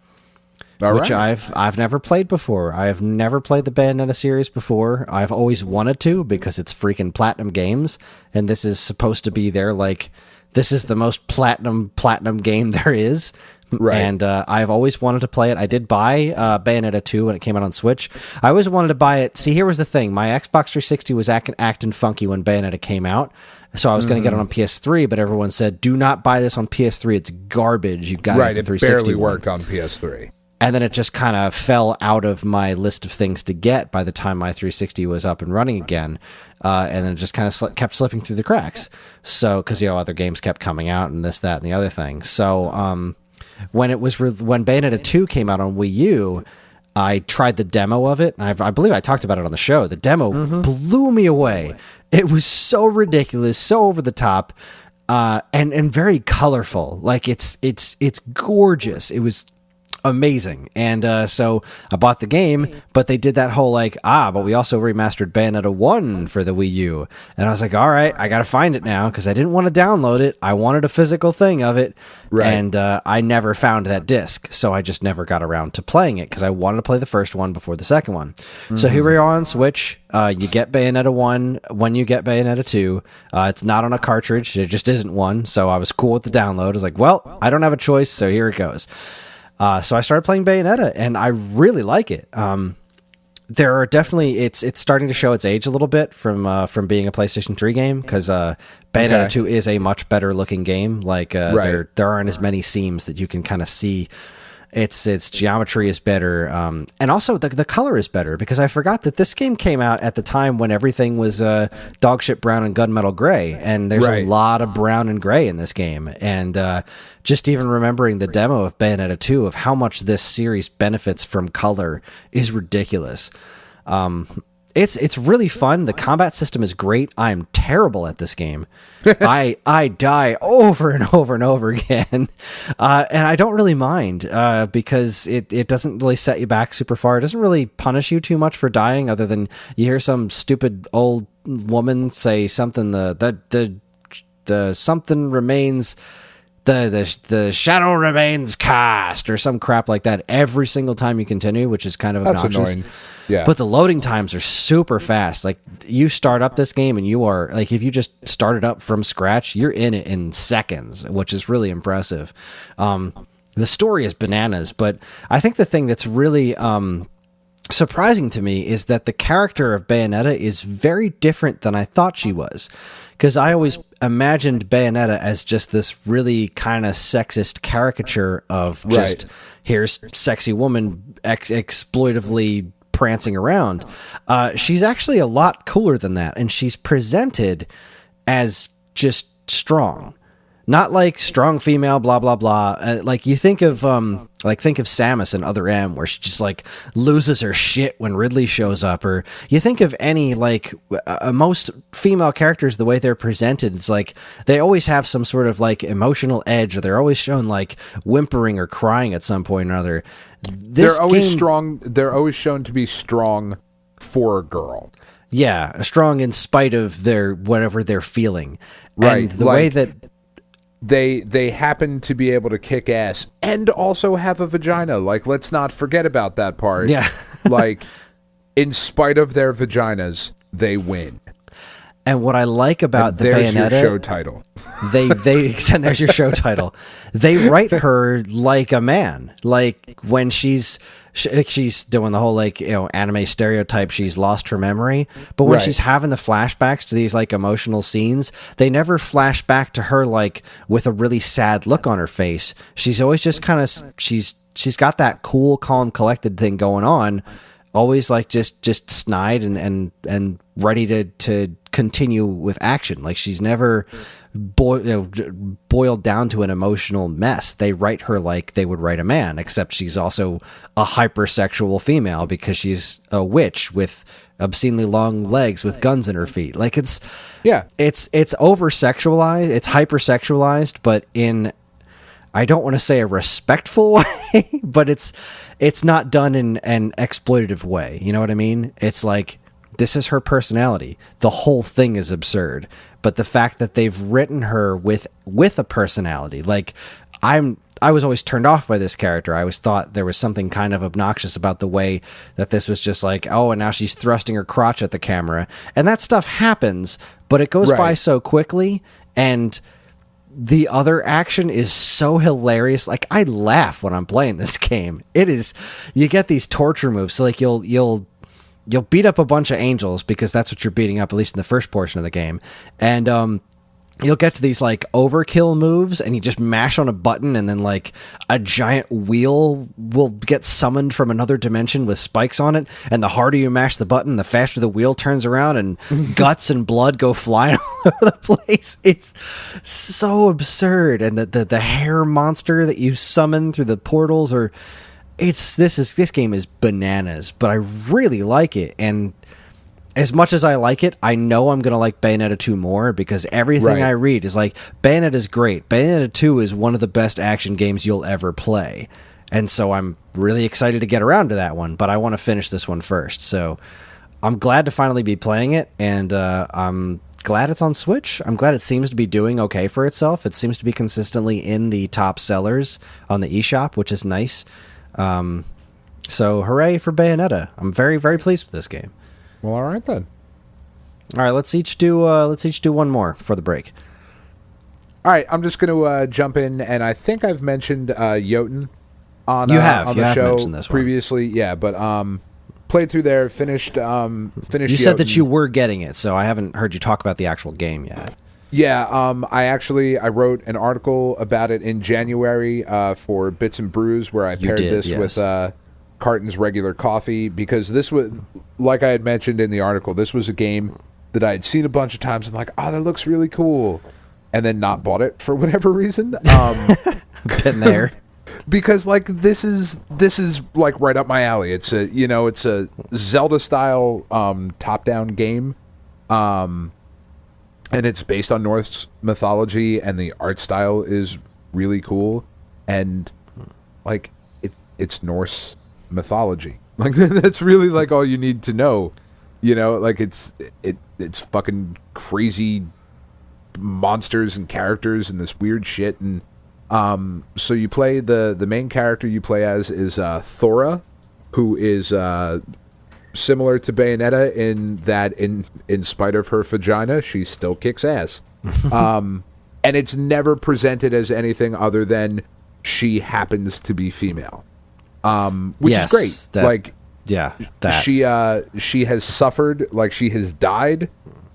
Which I've never played before. I have never played the Bayonetta series before. I've always wanted to because it's freaking Platinum Games, and this is supposed to be their this is the most platinum game there is. Right. And I've always wanted to play it. I did buy Bayonetta 2 when it came out on Switch. I always wanted to buy it. See, here was the thing. My Xbox 360 was acting funky when Bayonetta came out. So I was going to get it on PS3, but everyone said, do not buy this on PS3. It's garbage. You've got right, it 360. It barely worked on PS3. And then it just kind of fell out of my list of things to get by the time my 360 was up and running again. And then it just kind of kept slipping through the cracks. So, because, other games kept coming out and this, that, and the other thing. So, when Bayonetta 2 came out on Wii U, I tried the demo of it. And I believe I talked about it on the show. The demo blew me away. It was so ridiculous, so over the top, and very colorful. Like, it's gorgeous. It was amazing. And so I bought the game, but they did that whole but we also remastered Bayonetta 1 for the Wii U. And I was like, all right, I got to find it now because I didn't want to download it. I wanted a physical thing of it. Right. And I never found that disc. So I just never got around to playing it because I wanted to play the first one before the second one. So here we are on Switch. You get Bayonetta 1 when you get Bayonetta 2. It's not on a cartridge. It just isn't one. So I was cool with the download. I was like, well, I don't have a choice. So here it goes. So I started playing Bayonetta, and I really like it. There are definitely it's starting to show its age a little bit from being a PlayStation 3 game because Bayonetta 2 is a much better looking game. Like there aren't as many seams that you can kind of see. Its geometry is better, and also the color is better because I forgot that this game came out at the time when everything was dogshit brown and gunmetal gray, and there's a lot of brown and gray in this game. And just even remembering the demo of Bayonetta 2 of how much this series benefits from color is ridiculous. It's really fun. The combat system is great. I'm terrible at this game. I die over and over and over again. And I don't really mind because it doesn't really set you back super far. It doesn't really punish you too much for dying other than you hear some stupid old woman say something, the something remains... The shadow remains cast or some crap like that every single time you continue, which is kind of obnoxious. Annoying. Yeah. But the loading times are super fast. Like you start up this game and you are like, if you just start it up from scratch, you're in it in seconds, which is really impressive. The story is bananas, but I think the thing that's really surprising to me is that the character of Bayonetta is very different than I thought she was. Because I always imagined Bayonetta as just this really kind of sexist caricature of just, here's sexy woman exploitively prancing around. She's actually a lot cooler than that, and she's presented as just strong. Not like strong female, blah, blah, blah. Like you think of Samus in Other M, where she just like loses her shit when Ridley shows up. Or you think of any most female characters, the way they're presented, it's like they always have some sort of like emotional edge, or they're always shown like whimpering or crying at some point or other. They're always strong. They're always shown to be strong for a girl. Yeah, strong in spite of their whatever they're feeling. Right. And the way that they happen to be able to kick ass and also have a vagina. Like, let's not forget about that part. Yeah. Like, in spite of their vaginas, they win. And what I like about the there's Bayonetta, your show title. they and there's your show title. They write her like a man. Like when she's doing the whole like, you know, anime stereotype, she's lost her memory. But when Right. she's having the flashbacks to these like emotional scenes, they never flash back to her like with a really sad look on her face. She's always just kind of she's got that cool, calm, collected thing going on. Always like just snide and ready to continue with action. Like she's never boiled down to an emotional mess. They write her like they would write a man, except she's also a hypersexual female because she's a witch with obscenely long legs with guns in her feet. Like it's over sexualized, it's hypersexualized, but in, I don't want to say a respectful way, but it's not done in an exploitative way. You know what I mean? It's like, this is her personality. The whole thing is absurd. But the fact that they've written her with a personality, like I was always turned off by this character. I always thought there was something kind of obnoxious about the way that this was just like, oh, and now she's thrusting her crotch at the camera. And that stuff happens, but it goes by so quickly, and the other action is so hilarious. Like I laugh when I'm playing this game. It is, you get these torture moves. So like you'll beat up a bunch of angels because that's what you're beating up, at least in the first portion of the game. And you'll get to these like overkill moves and you just mash on a button and then like a giant wheel will get summoned from another dimension with spikes on it. And the harder you mash the button, the faster the wheel turns around and guts and blood go flying all over the place. It's so absurd. And the hair monster that you summon through the portals are... This game is bananas, but I really like it. And as much as I like it, I know I'm going to like Bayonetta 2 more because everything I read is like, Bayonetta is great. Bayonetta 2 is one of the best action games you'll ever play. And so I'm really excited to get around to that one, but I want to finish this one first. So I'm glad to finally be playing it, and I'm glad it's on Switch. I'm glad it seems to be doing okay for itself. It seems to be consistently in the top sellers on the eShop, which is nice. So hooray for Bayonetta. I'm very, very pleased with this game. Well, all right then. All right, let's each do one more for the break. All right, I'm just going to jump in, and I think I've mentioned Jotun on the show mentioned this previously. Yeah, but played through there, finished. You said that you were getting it, so I haven't heard you talk about the actual game yet. Yeah, I wrote an article about it in January for Bits and Brews, where I paired this with Carton's regular coffee, because this was, like I had mentioned in the article, this was a game that I had seen a bunch of times and like, oh, that looks really cool, and then not bought it for whatever reason. Been there. Because like this is like right up my alley. It's a Zelda style top down game. And it's based on Norse mythology, and the art style is really cool, and like it's Norse mythology. Like that's really like all you need to know, like it's fucking crazy monsters and characters and this weird shit. And so you play the main character you play as is Thora, who is similar to Bayonetta in that in spite of her vagina, she still kicks ass. And it's never presented as anything other than she happens to be female, which is great. She has suffered, like she has died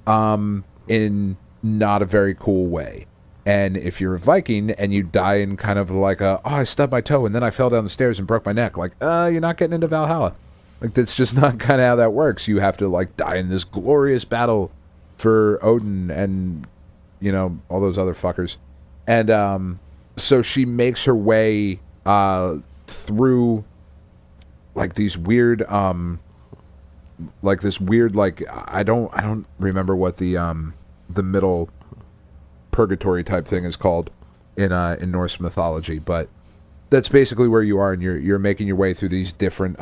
in not a very cool way. And if you're a Viking and you die in kind of like I stubbed my toe and then I fell down the stairs and broke my neck, like you're not getting into Valhalla. Like, that's just not kind of how that works. You have to, like, die in this glorious battle for Odin and, all those other fuckers. And so she makes her way through, like, these weird, I don't remember what the middle purgatory type thing is called in Norse mythology, but that's basically where you are, and you're making your way through these different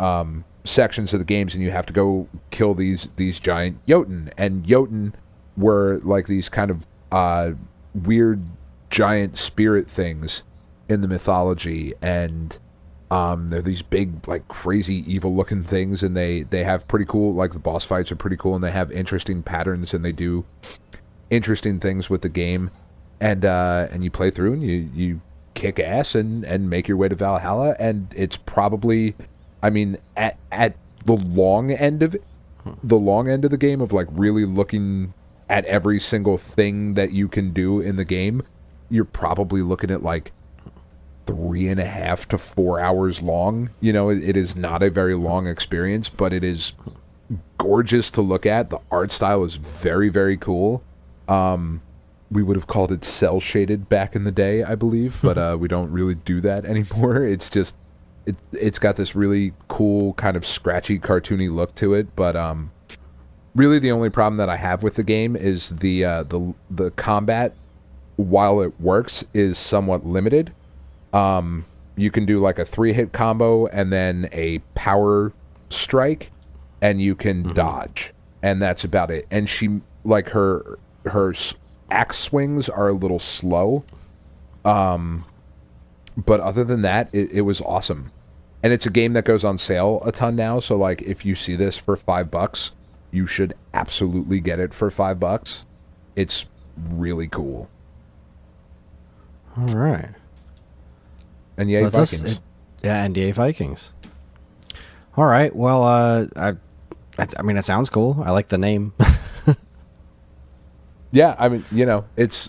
sections of the games, and you have to go kill these giant Jotun. And Jotun were like these kind of weird giant spirit things in the mythology, and They're these big, like, crazy, evil-looking things, and they have pretty cool, like, the boss fights are pretty cool, and they have interesting patterns, and they do interesting things with the game. And you play through, and you kick ass and make your way to Valhalla, and it's probably, I mean, at the long end of the game of, like, really looking at every single thing that you can do in the game, you're probably looking at, like, 3.5 to 4 hours long. You know, it is not a very long experience, but it is gorgeous to look at. The art style is very, very cool. We would have called it cell shaded back in the day, I believe, but we don't really do that anymore. It's just it's got this really cool kind of scratchy, cartoony look to it. But really, the only problem that I have with the game is the combat, while it works, is somewhat limited. You can do like a 3-hit combo and then a power strike, and you can dodge, and that's about it. And she, like, her axe swings are a little slow, but other than that, it was awesome. And it's a game that goes on sale a ton now, so, like, if you see this for $5, you should absolutely get it for $5. It's really cool. All right. And yay, Vikings. And yay, Vikings. All right. Well, I mean, it sounds cool. I like the name. Yeah, I mean, you know, it's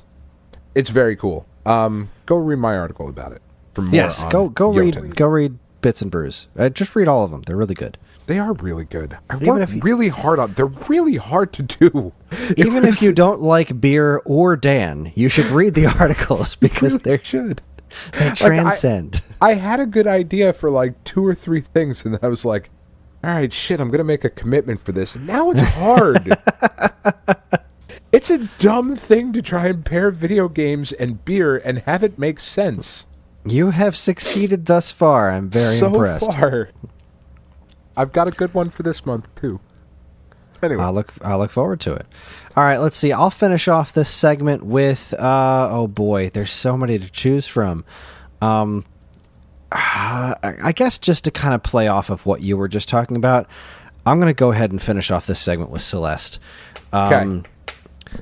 very cool. Go read my article about it for more. Yes, go Jotun. read Bits and Brews. Just read all of them. They're really good. They are really good. I work really hard on. They're really hard to do. Even if you don't like beer or Dan, you should read the articles because they should. They transcend. I had a good idea for like 2 or 3 things, and I was like, all right, shit, I'm going to make a commitment for this. And now it's hard. It's a dumb thing to try and pair video games and beer and have it make sense. You have succeeded thus far. I'm very impressed. So far. I've got a good one for this month, too. Anyway. I'll look forward to it. All right, let's see. I'll finish off this segment with, oh boy, there's so many to choose from. I guess just to kind of play off of what you were just talking about, I'm going to go ahead and finish off this segment with Celeste. Okay.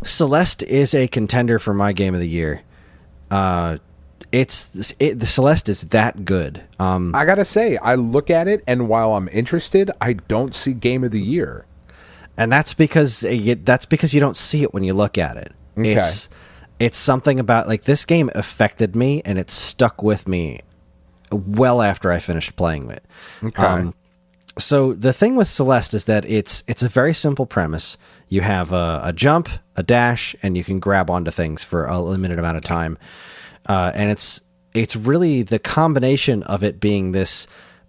Celeste is a contender for my game of the year. The Celeste is that good. I gotta say, I look at it, and while I'm interested, I don't see game of the year. And that's because you don't see it when you look at it. Okay. It's something about, like, this game affected me, and it stuck with me well after I finished playing it. Okay. So the thing with Celeste is that it's a very simple premise. You have a jump, a dash, and you can grab onto things for a limited amount of time. And it's really the combination of it being this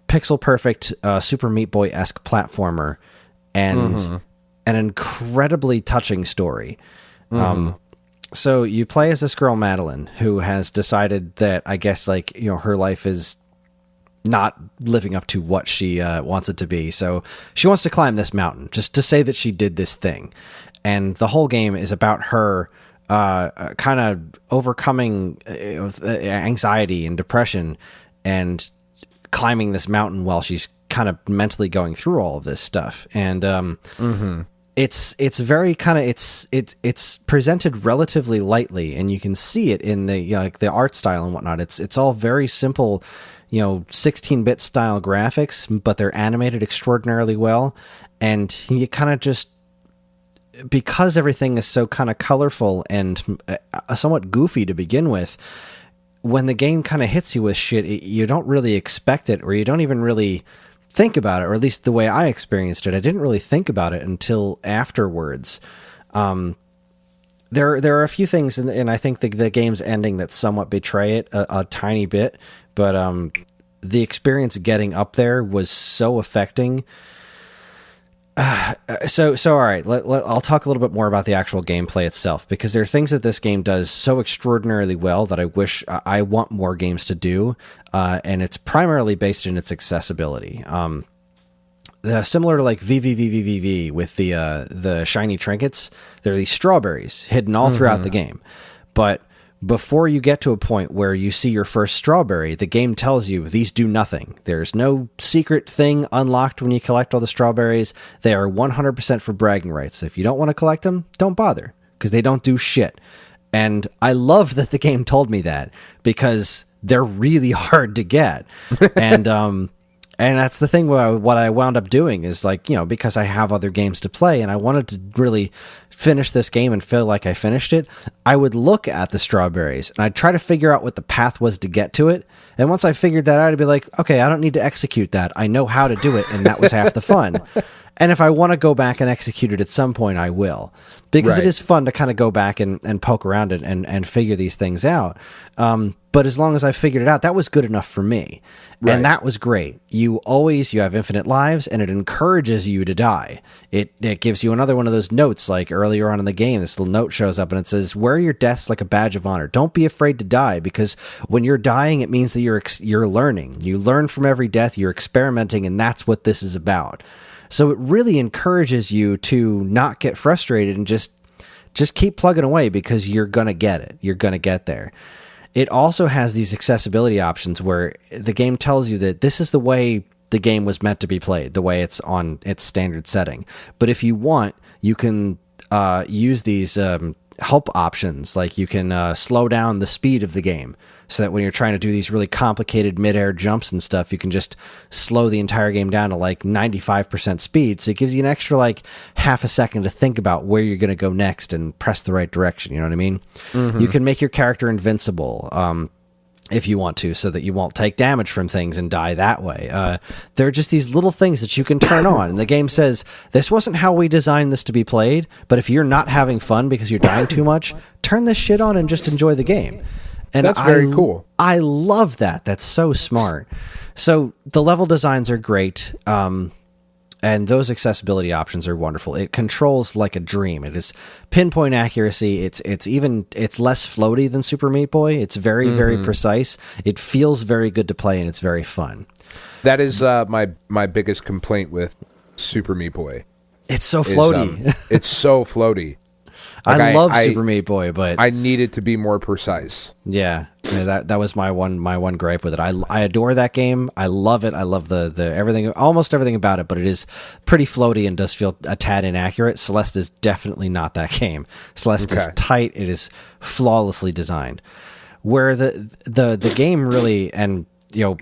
pixel perfect Super Meat Boy-esque platformer and an incredibly touching story. So you play as this girl, Madeline, who has decided that, I guess, like, you know, her life is not living up to what she wants it to be. So she wants to climb this mountain just to say that she did this thing. And the whole game is about her kind of overcoming anxiety and depression and climbing this mountain while she's kind of mentally going through all of this stuff. And it's very kind of it's presented relatively lightly, and you can see it in the, you know, like the art style and whatnot. It's all very simple, you know, 16-bit style graphics, but they're animated extraordinarily well, and you kind of just, because everything is so kind of colorful and somewhat goofy to begin with, when the game kind of hits you with shit, you don't really expect it, or you don't even really think about it, or at least the way I experienced it, I didn't really think about it until afterwards. There are a few things, and I think the game's ending that somewhat betray it a tiny bit, but the experience getting up there was so affecting. So all right, I'll talk a little bit more about the actual gameplay itself, because there are things that this game does so extraordinarily well that I wish I want more games to do, and it's primarily based in its accessibility. Similar to like VVVVVV with the shiny trinkets, there are these strawberries hidden all throughout the game, but before you get to a point where you see your first strawberry, the game tells you these do nothing. There's no secret thing unlocked when you collect all the strawberries. They are 100% for bragging rights. So if you don't want to collect them, don't bother, because they don't do shit. And I love that the game told me that, because they're really hard to get. And that's the thing. What I wound up doing is, like, you know, because I have other games to play and I wanted to really finish this game and feel like I finished it, I would look at the strawberries and I'd try to figure out what the path was to get to it. And once I figured that out, I'd be like, okay, I don't need to execute that. I know how to do it. And that was half the fun. And if I want to go back and execute it at some point, I will, because it is fun to kind of go back and poke around it and figure these things out. But as long as I figured it out, that was good enough for me. Right. And that was great. You have infinite lives, and it encourages you to die. It gives you another one of those notes, like earlier on in the game, this little note shows up and it says, wear your deaths like a badge of honor. Don't be afraid to die, because when you're dying, it means that you're learning. You learn from every death, you're experimenting, and that's what this is about. So it really encourages you to not get frustrated and just keep plugging away, because you're going to get it. You're going to get there. It also has these accessibility options where the game tells you that this is the way the game was meant to be played, the way it's on its standard setting. But if you want, you can use these help options. Like you can slow down the speed of the game, so that when you're trying to do these really complicated mid-air jumps and stuff, you can just slow the entire game down to like 95% speed. So it gives you an extra like half a second to think about where you're going to go next and press the right direction. You know what I mean? Mm-hmm. You can make your character invincible if you want to, so that you won't take damage from things and die that way. There are just these little things that you can turn on. And the game says, this wasn't how we designed this to be played, but if you're not having fun because you're dying too much, turn this shit on and just enjoy the game. And that's very cool. I love that. That's so smart. So the level designs are great, and those accessibility options are wonderful. It controls like a dream. It is pinpoint accuracy. It's less floaty than Super Meat Boy. It's very very precise. It feels very good to play, and it's very fun. That is my biggest complaint with Super Meat Boy. It's so floaty. It's so floaty. Like I love Super Meat Boy, but I need it to be more precise. Yeah, that was my one gripe with it. I adore that game. I love it. I love the everything, almost everything about it, but it is pretty floaty and does feel a tad inaccurate. Celeste is definitely not that game. Celeste is tight. It is flawlessly designed. Where the game really, and you know,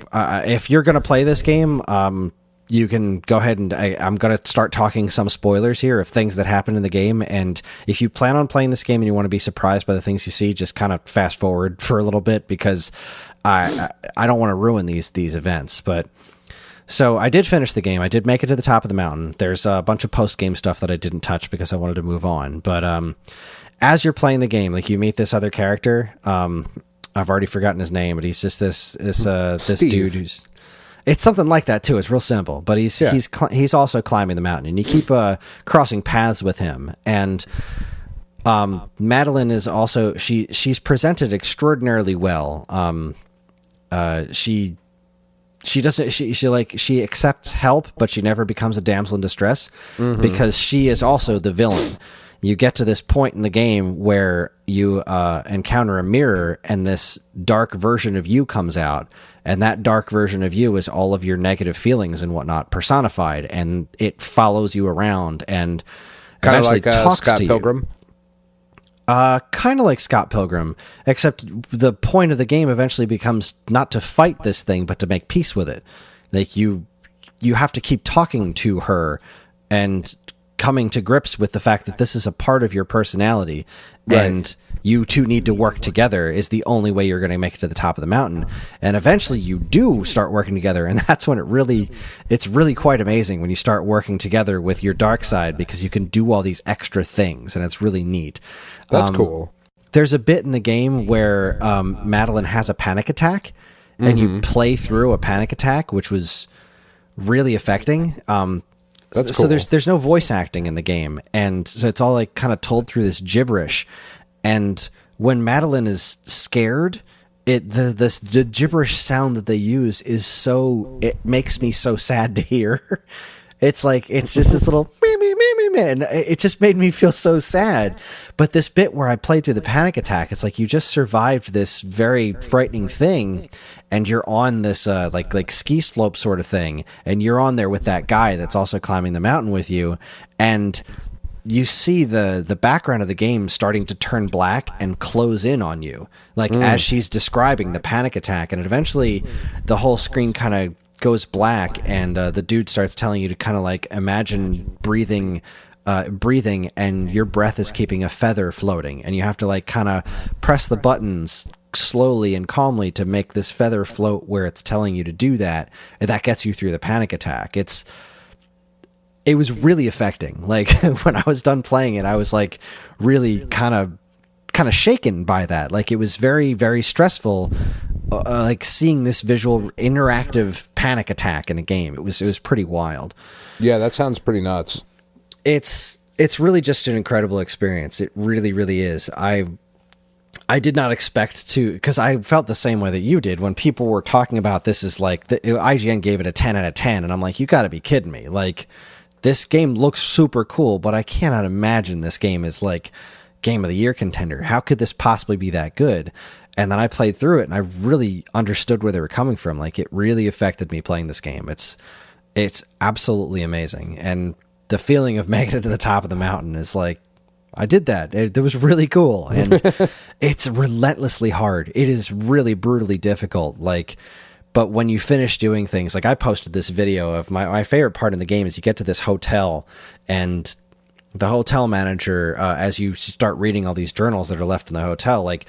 if you're gonna play this game, you can go ahead and I'm going to start talking some spoilers here of things that happen in the game. And if you plan on playing this game and you want to be surprised by the things you see, just kind of fast forward for a little bit, because I don't want to ruin these events. But so I did finish the game. I did make it to the top of the mountain. There's a bunch of post-game stuff that I didn't touch because I wanted to move on. But as you're playing the game, like you meet this other character. I've already forgotten his name, but he's just this dude who's... It's something like that too. It's real simple, but he's also climbing the mountain, and you keep crossing paths with him. And Madeline is also she's presented extraordinarily well. She accepts help, but she never becomes a damsel in distress, because she is also the villain. You get to this point in the game where you encounter a mirror, and this dark version of you comes out, and that dark version of you is all of your negative feelings and whatnot personified, and it follows you around and kind of like talks Scott to Pilgrim. Kind of like Scott Pilgrim, except the point of the game eventually becomes not to fight this thing, but to make peace with it. Like you have to keep talking to her and coming to grips with the fact that this is a part of your personality, and you two need to work together is the only way you're going to make it to the top of the mountain. And eventually you do start working together, and that's when it's really quite amazing when you start working together with your dark side, because you can do all these extra things, and it's really neat. That's cool. There's a bit in the game where Madeline has a panic attack, and you play through a panic attack, which was really affecting. That's so cool. There's no voice acting in the game, and so it's all like kind of told through this gibberish. And when Madeline is scared, the gibberish sound that they use it makes me so sad to hear. It's like it's just this little me me me And it just made me feel so sad. But this bit where I played through the panic attack, it's like you just survived this very frightening thing, and you're on this like ski slope sort of thing, and you're on there with that guy that's also climbing the mountain with you, and you see the background of the game starting to turn black and close in on you, like as she's describing the panic attack, and eventually the whole screen kind of goes black, and the dude starts telling you to kind of like imagine breathing, and your breath is keeping a feather floating, and you have to like kind of press the buttons slowly and calmly to make this feather float where it's telling you to do that, and that gets you through the panic attack. It was really affecting. Like when I was done playing it, I was like really kind of shaken by that. Like it was very, very stressful, like seeing this visual interactive panic attack in a game. It was pretty wild. Yeah, that sounds pretty nuts. It's really just an incredible experience. It really, really is. I did not expect to, because I felt the same way that you did when people were talking about this. Is like IGN gave it a 10 out of 10, and I'm like, you got to be kidding me. Like, this game looks super cool, but I cannot imagine this game is like Game of the Year contender. How could this possibly be that good? And then I played through it, and I really understood where they were coming from. Like, it really affected me playing this game. It's absolutely amazing, and the feeling of making it to the top of the mountain is like, I did that. It was really cool, and it's relentlessly hard. It is really brutally difficult. Like, but when you finish doing things, like I posted this video of my favorite part in the game is you get to this hotel, and the hotel manager, as you start reading all these journals that are left in the hotel, like,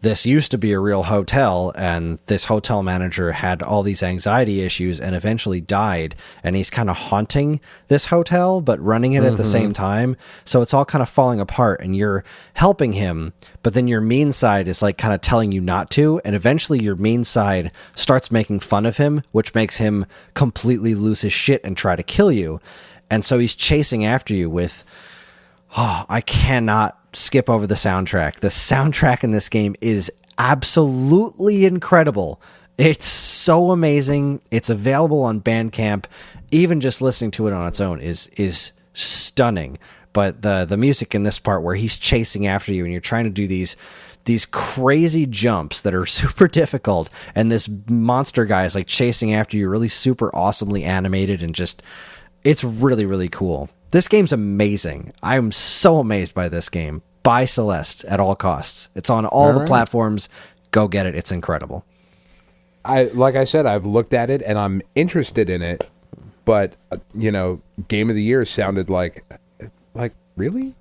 this used to be a real hotel, and this hotel manager had all these anxiety issues and eventually died, and he's kind of haunting this hotel but running it at the same time. So it's all kind of falling apart, and you're helping him, but then your mean side is like kind of telling you not to, and eventually your mean side starts making fun of him, which makes him completely lose his shit and try to kill you. And so he's chasing after you with, I cannot skip over the soundtrack. The soundtrack in this game is absolutely incredible. It's so amazing. It's available on Bandcamp. Even just listening to it on its own is stunning. But the music in this part where he's chasing after you and you're trying to do these crazy jumps that are super difficult, and this monster guy is like chasing after you, really super awesomely animated, and just, it's really, really cool. This game's amazing. I'm so amazed by this game. Buy Celeste at all costs. It's on all the platforms. Go get it. It's incredible. Like I said, I've looked at it and I'm interested in it, but Game of the Year sounded like really?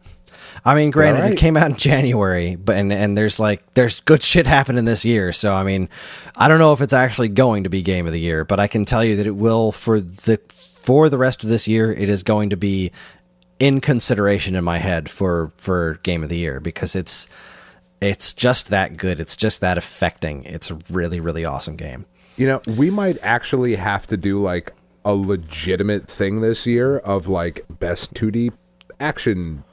I mean, granted, It came out in January, but and there's good shit happening this year. So I mean, I don't know if it's actually going to be Game of the Year, but I can tell you that it will for the rest of this year. It is going to be in consideration in my head for Game of the Year, because it's just that good. It's just that affecting. It's a really, really awesome game. We might actually have to do like a legitimate thing this year of like best 2D action,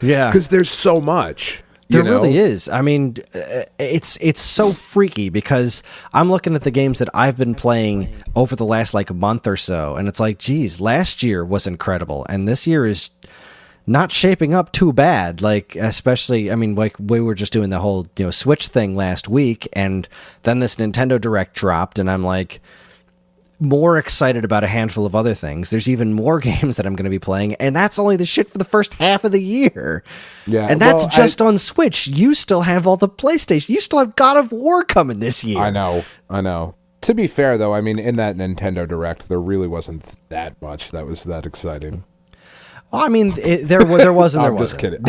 yeah, because there's so much. There really is. I mean, it's so freaky, because I'm looking at the games that I've been playing over the last like month or so, and it's like, geez, last year was incredible, and this year is not shaping up too bad. Like, especially, I mean, like we were just doing the whole Switch thing last week, and then this Nintendo Direct dropped, and I'm like, more excited about a handful of other things. There's even more games that I'm going to be playing, and that's only the shit for the first half of the year. Yeah, and that's just on Switch. You still have all the PlayStation. You still have God of War coming this year. I know. To be fair, though, I mean, in that Nintendo Direct, there really wasn't that much that was that exciting. Well, I mean, there wasn't. I'm just kidding.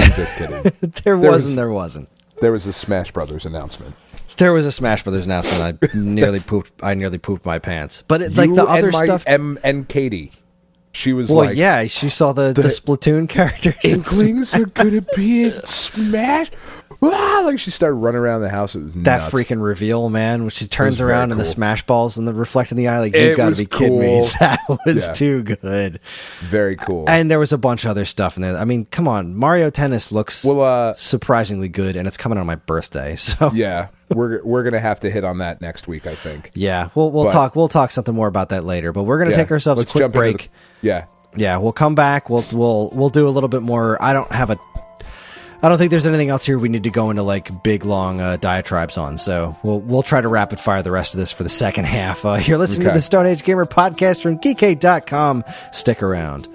There wasn't. There was a Smash Brothers announcement. There was a Smash Brothers announcement. I nearly pooped my pants. But like the other stuff, and Katie, she was well, yeah, she saw the Splatoon characters. Inklings are gonna be in Smash. Like she started running around the house. It was that nuts. Freaking reveal, man. When she turns around and the Smash balls and the reflect in the eye, like, you gotta be kidding me. That was too good. Very cool. And there was a bunch of other stuff in there. I mean, come on, Mario Tennis looks surprisingly good, and it's coming on my birthday. So yeah, we're gonna have to hit on that next week, I think. Yeah, we'll talk something more about that later. But we're gonna take ourselves a quick break. Yeah, we'll come back. We'll do a little bit more. I don't think there's anything else here we need to go into like big long diatribes on. So we'll try to rapid fire the rest of this for the second half. You're listening to the Stone Age Gamer podcast from geekade.com. Stick around.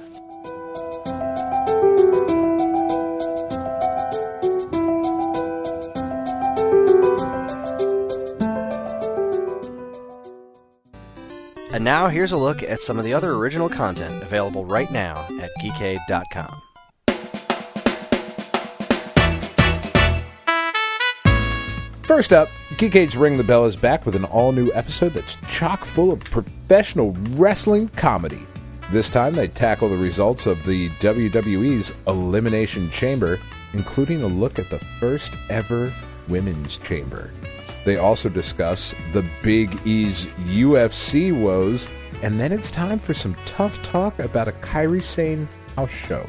And now here's a look at some of the other original content available right now at geekade.com. First up, Geekade's Ring the Bell is back with an all-new episode that's chock full of professional wrestling comedy. This time they tackle the results of the WWE's Elimination Chamber, including a look at the first ever Women's Chamber. They also discuss the Big E's UFC woes, and then it's time for some tough talk about a Kairi Sane house show.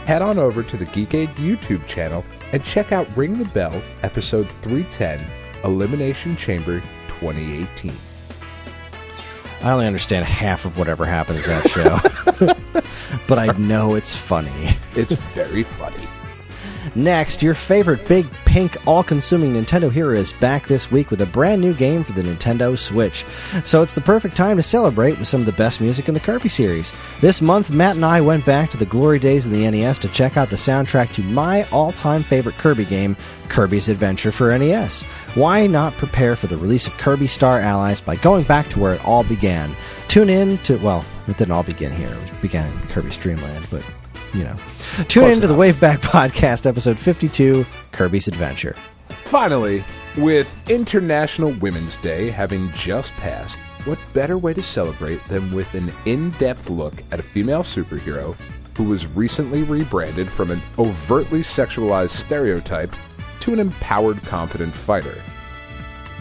Head on over to the Geekade YouTube channel and check out Ring the Bell, episode 310, Elimination Chamber 2018. I only understand half of whatever happened in that show, but I know it's funny. It's very funny. Next, your favorite big, pink, all-consuming Nintendo hero is back this week with a brand new game for the Nintendo Switch. So it's the perfect time to celebrate with some of the best music in the Kirby series. This month, Matt and I went back to the glory days of the NES to check out the soundtrack to my all-time favorite Kirby game, Kirby's Adventure for NES. Why not prepare for the release of Kirby Star Allies by going back to where it all began? Tune in to, well, it didn't all begin here. It began in Kirby's Dreamland, but... you know. Tune in to the Waveback Podcast, episode 52, Kirby's Adventure. Finally, with International Women's Day having just passed, what better way to celebrate than with an in-depth look at a female superhero who was recently rebranded from an overtly sexualized stereotype to an empowered, confident fighter.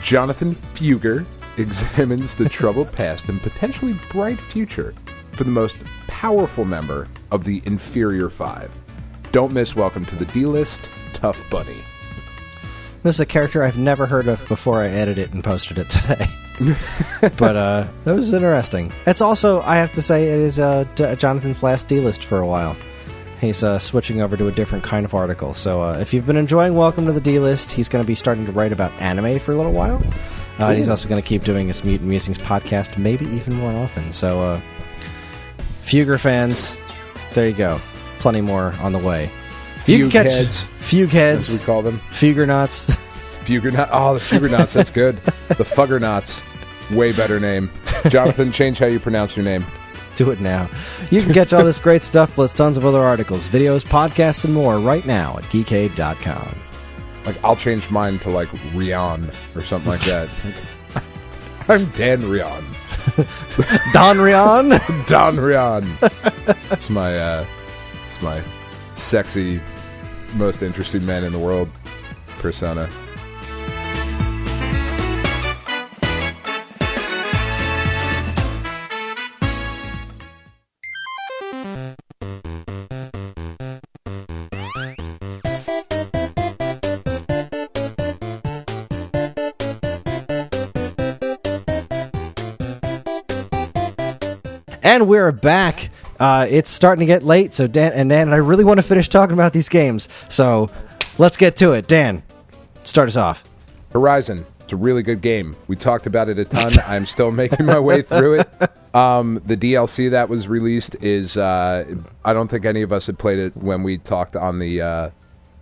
Jonathan Fugger examines the troubled past and potentially bright future for the most powerful member of the Inferior Five. Don't miss Welcome to the D-List, Tough Bunny. This is a character I've never heard of before I edited it and posted it today. But that was interesting. It's also, I have to say, it is Jonathan's last D-List for a while. He's switching over to a different kind of article. So if you've been enjoying Welcome to the D-List, he's going to be starting to write about anime for a little while. And he's also going to keep doing his Mutant Musings podcast, maybe even more often. So, Fugger fans, there you go. Plenty more on the way. Fugue heads. Fugue heads. As we call them. Fuggernauts. Fuggernauts. Oh, the Fuggernauts. That's good. The Fuggernauts. Way better name. Jonathan, change how you pronounce your name. Do it now. You can catch all this great stuff plus tons of other articles, videos, podcasts, and more right now at geekade.com. Like, I'll change mine to, like, Rion or something like that. I'm Dan Rion. Don Rion? Don Rion. It's my sexy, most interesting man in the world persona. And we're back. It's starting to get late, so Dan and I really want to finish talking about these games. So let's get to it. Dan, start us off. Horizon. It's a really good game. We talked about it a ton. I'm still making my way through it. The DLC that was released is I don't think any of us had played it when we talked on the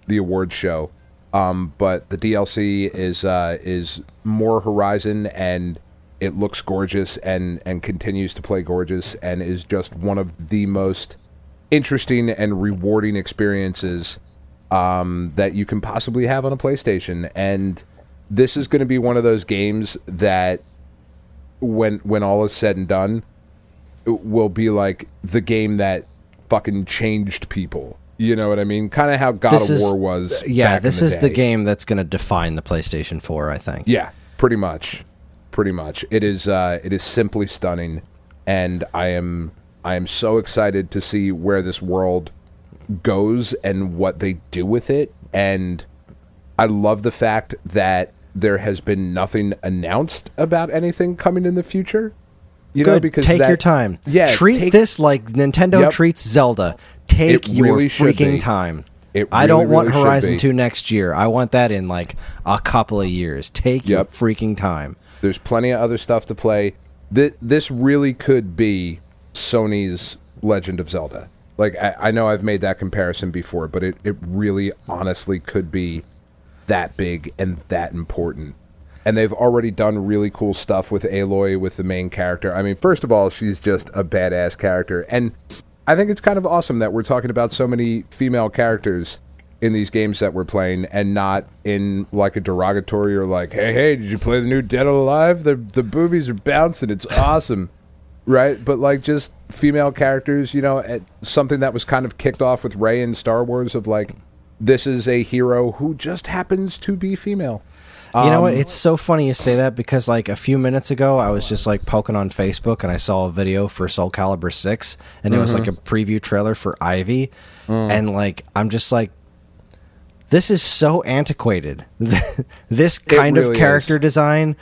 awards show. But the DLC is more Horizon, and it looks gorgeous and continues to play gorgeous and is just one of the most interesting and rewarding experiences that you can possibly have on a PlayStation. And this is going to be one of those games that when all is said and done, it will be like the game that fucking changed people. You know what I mean? Kind of how God of War was. Yeah, this is the game that's going to define the PlayStation 4, I think. Yeah, pretty much. Pretty much. It is simply stunning, and I am so excited to see where this world goes and what they do with it. And I love the fact that there has been nothing announced about anything coming in the future. You Good. know, because take your time. Yeah, treat this like Nintendo treats Zelda. Take your really should freaking be. time. I don't want really Horizon 2 next year. I want that in like a couple of years. Take your freaking time. There's plenty of other stuff to play. This really could be Sony's Legend of Zelda. Like, I know I've made that comparison before, but it really honestly could be that big and that important. And they've already done really cool stuff with Aloy, with the main character. I mean, first of all, she's just a badass character. And I think it's kind of awesome that we're talking about so many female characters in these games that we're playing, and not in like a derogatory or like, hey, did you play the new Dead or Alive? The boobies are bouncing. It's awesome. Right? But like just female characters, you know, something that was kind of kicked off with Rey in Star Wars of like, this is a hero who just happens to be female. You know what? It's so funny you say that, because like a few minutes ago, I was just like poking on Facebook and I saw a video for Soul Calibur 6, and it was like a preview trailer for Ivy. And like, I'm just like, this is so antiquated. This kind of character design,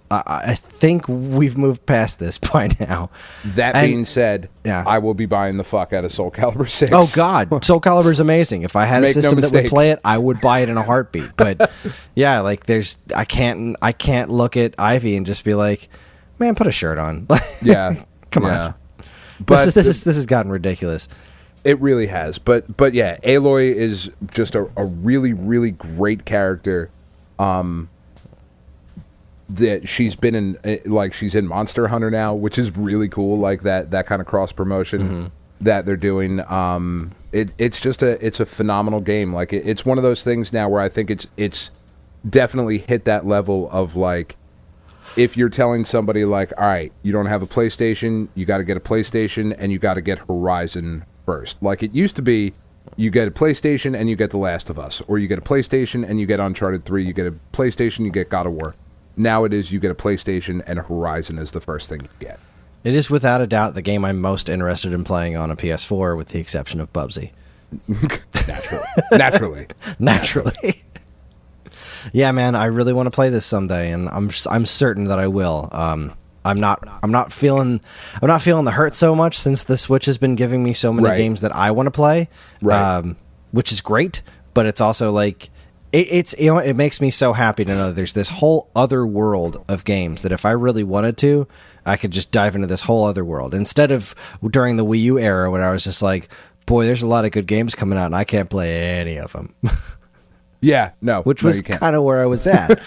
I think we've moved past this by now. That being said, I will be buying the fuck out of Soul Calibur 6. Oh God, Soul Calibur is amazing. If I had a system that would play it, I would buy it in a heartbeat. But yeah, like I can't look at Ivy and just be like, man, put a shirt on. Yeah, come on. But this has gotten ridiculous. It really has. But yeah, Aloy is just a really, really great character. That she's been in, like, she's in Monster Hunter now, which is really cool. Like that kind of cross promotion that they're doing. It's a phenomenal game. Like it's one of those things now where I think it's definitely hit that level of like, if you're telling somebody like, all right, you don't have a PlayStation, you got to get a PlayStation, and you got to get Horizon first. Like it used to be, you get a PlayStation and you get The Last of Us, or you get a PlayStation and you get Uncharted 3, you get a PlayStation, you get God of War. Now it is you get a PlayStation, and Horizon is the first thing you get. It is without a doubt the game I'm most interested in playing on a PS4, with the exception of Bubsy. Naturally. Yeah, man, I really want to play this someday, and I'm certain that I will. I'm not feeling the hurt so much, since the Switch has been giving me so many games that I want to play, which is great. But it's also like, it makes me so happy to know that there's this whole other world of games that if I really wanted to, I could just dive into this whole other world, instead of during the Wii U era when I was just like, boy, there's a lot of good games coming out and I can't play any of them. Which was kind of where I was at.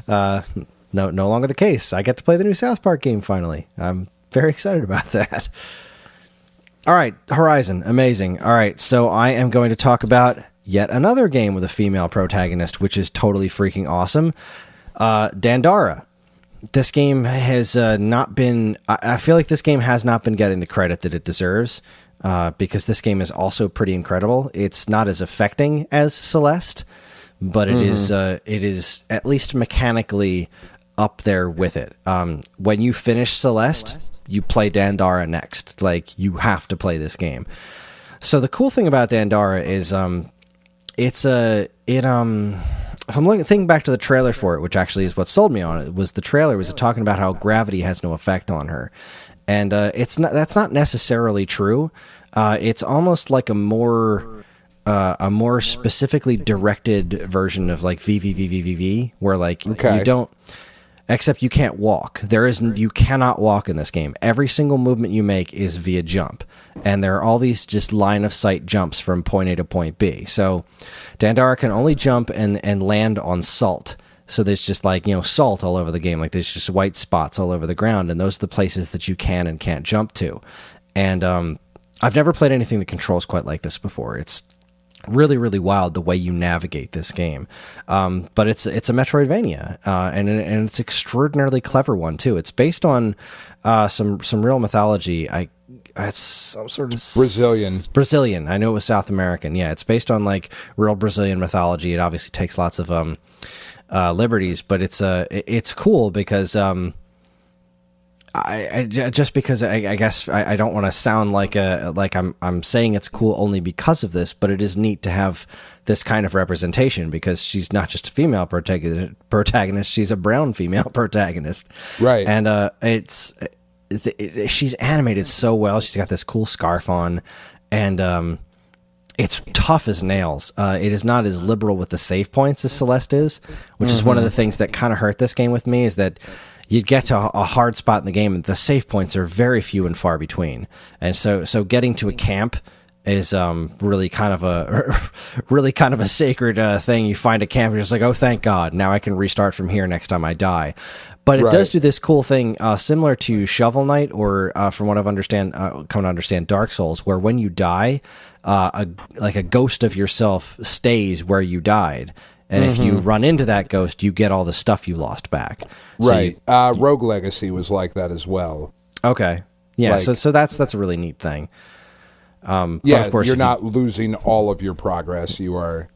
No longer the case. I get to play the new South Park game finally. I'm very excited about that. All right, Horizon, amazing. All right, so I am going to talk about yet another game with a female protagonist, which is totally freaking awesome. Dandara. This game has not been... I feel like this game has not been getting the credit that it deserves, because this game is also pretty incredible. It's not as affecting as Celeste, but it is at least mechanically up there with it. When you finish Celeste, you play Dandara next. Like, you have to play this game. So the cool thing about Dandara is... if I'm thinking back to the trailer for it, which actually is what sold me on it, was the trailer was talking about how gravity has no effect on her, and that's not necessarily true. It's almost like a more specifically directed version of like VVVVVV, where like you don't. Except you can't walk. You cannot walk in this game. Every single movement you make is via jump. And there are all these just line of sight jumps from point A to point B. So Dandara can only jump and land on salt. So there's just like, salt all over the game. Like there's just white spots all over the ground. And those are the places that you can and can't jump to. And I've never played anything that controls quite like this before. It's really, really wild the way you navigate this game. But it's a Metroidvania, and it's an extraordinarily clever one too. It's based on some real mythology. It's some sort of Brazilian. I know it was South American. Yeah, it's based on like real Brazilian mythology. It obviously takes lots of liberties, but it's cool because just because I guess I don't want to sound like I'm saying it's cool only because of this, but it is neat to have this kind of representation because she's not just a female protagonist, she's a brown female protagonist, right? And she's animated so well. She's got this cool scarf on, and it's tough as nails. It is not as liberal with the save points as Celeste is, which is one of the things that kind of hurt this game with me, is that you'd get to a hard spot in the game and the save points are very few and far between. And so getting to a camp is really kind of a sacred thing. You find a camp, you're just like, oh, thank God, now I can restart from here next time I die. But it does do this cool thing similar to Shovel Knight, or from what I've come to understand, Dark Souls, where when you die, a ghost of yourself stays where you died. And if you run into that ghost, you get all the stuff you lost back. Right. Rogue Legacy was like that as well. Okay. Yeah. So that's a really neat thing. Yeah. But of course, you're not losing all of your progress. You are,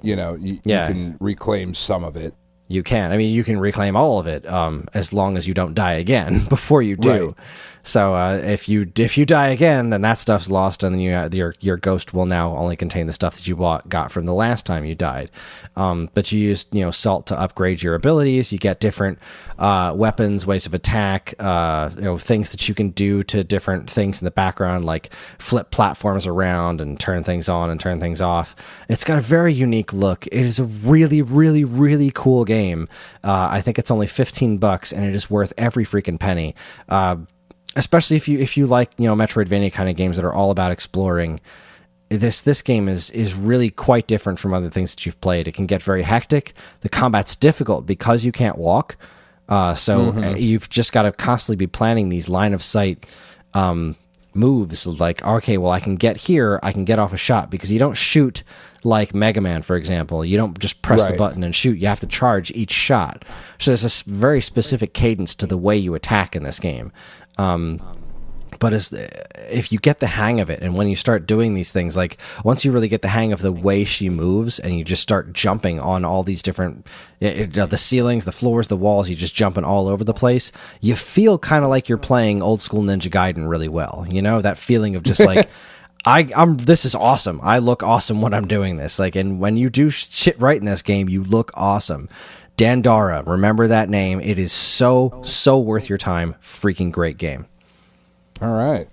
you can reclaim some of it. You can. I mean, you can reclaim all of it as long as you don't die again before you do. Right. So if you die again, then that stuff's lost, and then your ghost will now only contain the stuff that you got from the last time you died. But you use salt to upgrade your abilities. You get different weapons, ways of attack, things that you can do to different things in the background, like flip platforms around and turn things on and turn things off. It's got a very unique look. It is a really, really, really cool game. I think it's only $15, and it is worth every freaking penny. Especially if you like Metroidvania kind of games that are all about exploring. This game is really quite different from other things that you've played. It can get very hectic. The combat's difficult because you can't walk. So you've just got to constantly be planning these line of sight moves. Like, okay, well, I can get here, I can get off a shot, because you don't shoot like Mega Man, for example. You don't just press the button and shoot. You have to charge each shot. So there's a very specific cadence to the way you attack in this game. But if you get the hang of it, and when you start doing these things, like once you really get the hang of the way she moves, and you just start jumping on all these different, the ceilings, the floors, the walls, you're just jumping all over the place, you feel kind of like you're playing old school Ninja Gaiden really well. That feeling of just like, this is awesome. I look awesome when I'm doing this. Like, and when you do shit right in this game, you look awesome. Dandara, remember that name. It is so worth your time. Freaking great game. All right.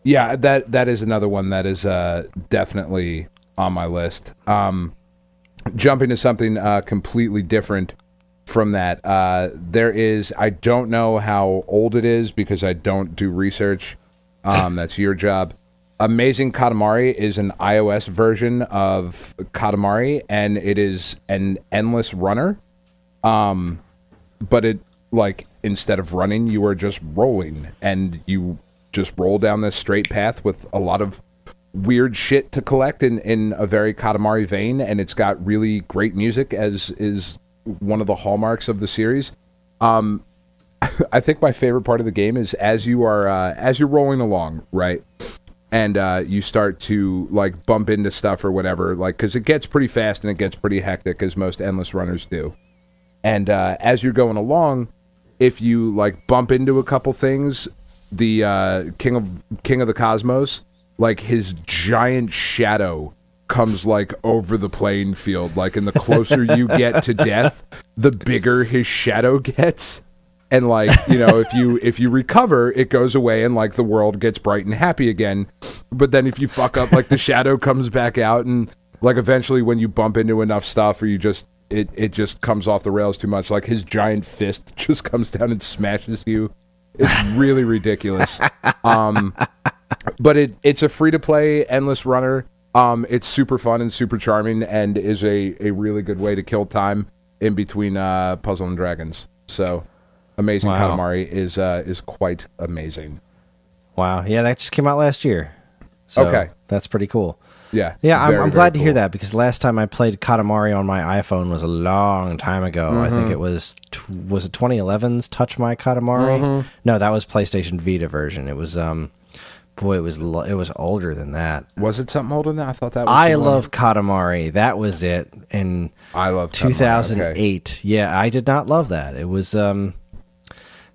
Yeah, that is another one that is definitely on my list. Jumping to something completely different from that, there is, I don't know how old it is because I don't do research. That's your job. Amazing Katamari is an iOS version of Katamari, and it is an endless runner. But it, like, instead of running, you are just rolling, and you just roll down this straight path with a lot of weird shit to collect in a very Katamari vein, and it's got really great music, as is one of the hallmarks of the series. I think my favorite part of the game is as you're rolling along, right? And you start to like bump into stuff or whatever, like, because it gets pretty fast and it gets pretty hectic, as most endless runners do. And as you're going along, if you like bump into a couple things, the King of the Cosmos, like his giant shadow comes like over the playing field, like, and the closer you get to death, the bigger his shadow gets. And like, if you recover, it goes away and like the world gets bright and happy again. But then if you fuck up, like the shadow comes back out, and like eventually when you bump into enough stuff, or you just it just comes off the rails too much, like his giant fist just comes down and smashes you. It's really ridiculous. But it's a free to play endless runner. It's super fun and super charming, and is a really good way to kill time in between Puzzle and Dragons. So Amazing Katamari is quite amazing. Wow. Yeah, that just came out last year. So okay. That's pretty cool. Yeah. Yeah, I'm glad to hear that, because last time I played Katamari on my iPhone was a long time ago. I think it was it 2011's Touch My Katamari? No, that was PlayStation Vita version. It was boy, it was older than that. Was it something older than that? I thought that was I Love Katamari. That was it in I love 2008. Okay. Yeah, I did not love that. It was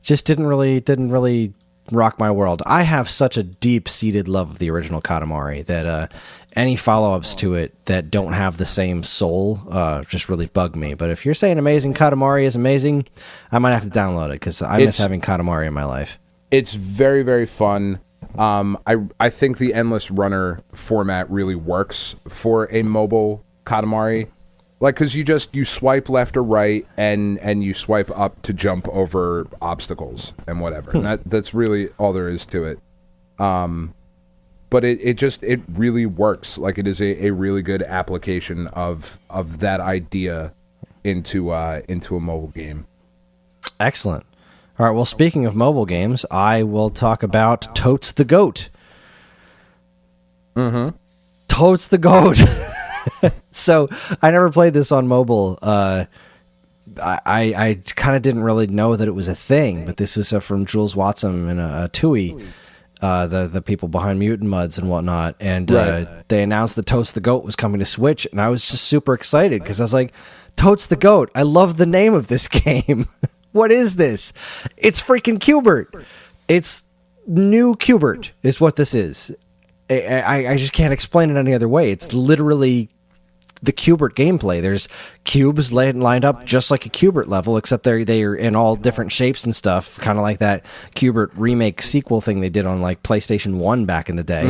just didn't really rock my world. I have such a deep-seated love of the original Katamari that any follow-ups to it that don't have the same soul just really bug me. But if you're saying Amazing Katamari is amazing, I might have to download it because I miss having Katamari in my life. It's very, very fun. I think the Endless Runner format really works for a mobile Katamari. Like, because you swipe left or right, and you swipe up to jump over obstacles and whatever. And that's really all there is to it. But it really works. Like, it is a really good application of that idea into a mobile game. Excellent. All right, well, speaking of mobile games, I will talk about Totes the Goat. Mm-hmm. Totes the Goat. So I never played this on mobile. I kind of didn't really know that it was a thing, but this was from Jules Watson and Tui, the people behind Mutant Muds and whatnot. And they announced that Totes the Goat was coming to Switch, and I was just super excited because I was like, Totes the Goat, I love the name of this game. What is this? It's freaking Q*bert. It's new Q*bert is what this is. I just can't explain it any other way. It's literally the Q*bert gameplay. There's cubes lined up just like a Q*bert level, except they're in all different shapes and stuff, kind of like that Q*bert remake sequel thing they did on like PlayStation 1 back in the day.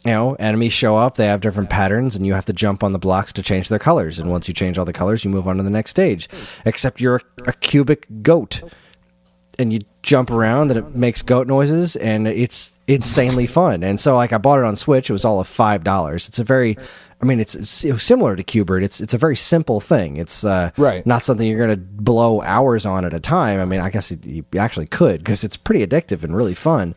You know, enemies show up, they have different patterns, and you have to jump on the blocks to change their colors. And once you change all the colors, you move on to the next stage. Except you're a cubic goat. And you jump around and it makes goat noises, and it's insanely fun. And so, like, I bought it on Switch. It was all of $5. It's a very, I mean, it's similar to Q*bert. It's a very simple thing. It's not something you're going to blow hours on at a time. I mean, I guess you actually could because it's pretty addictive and really fun.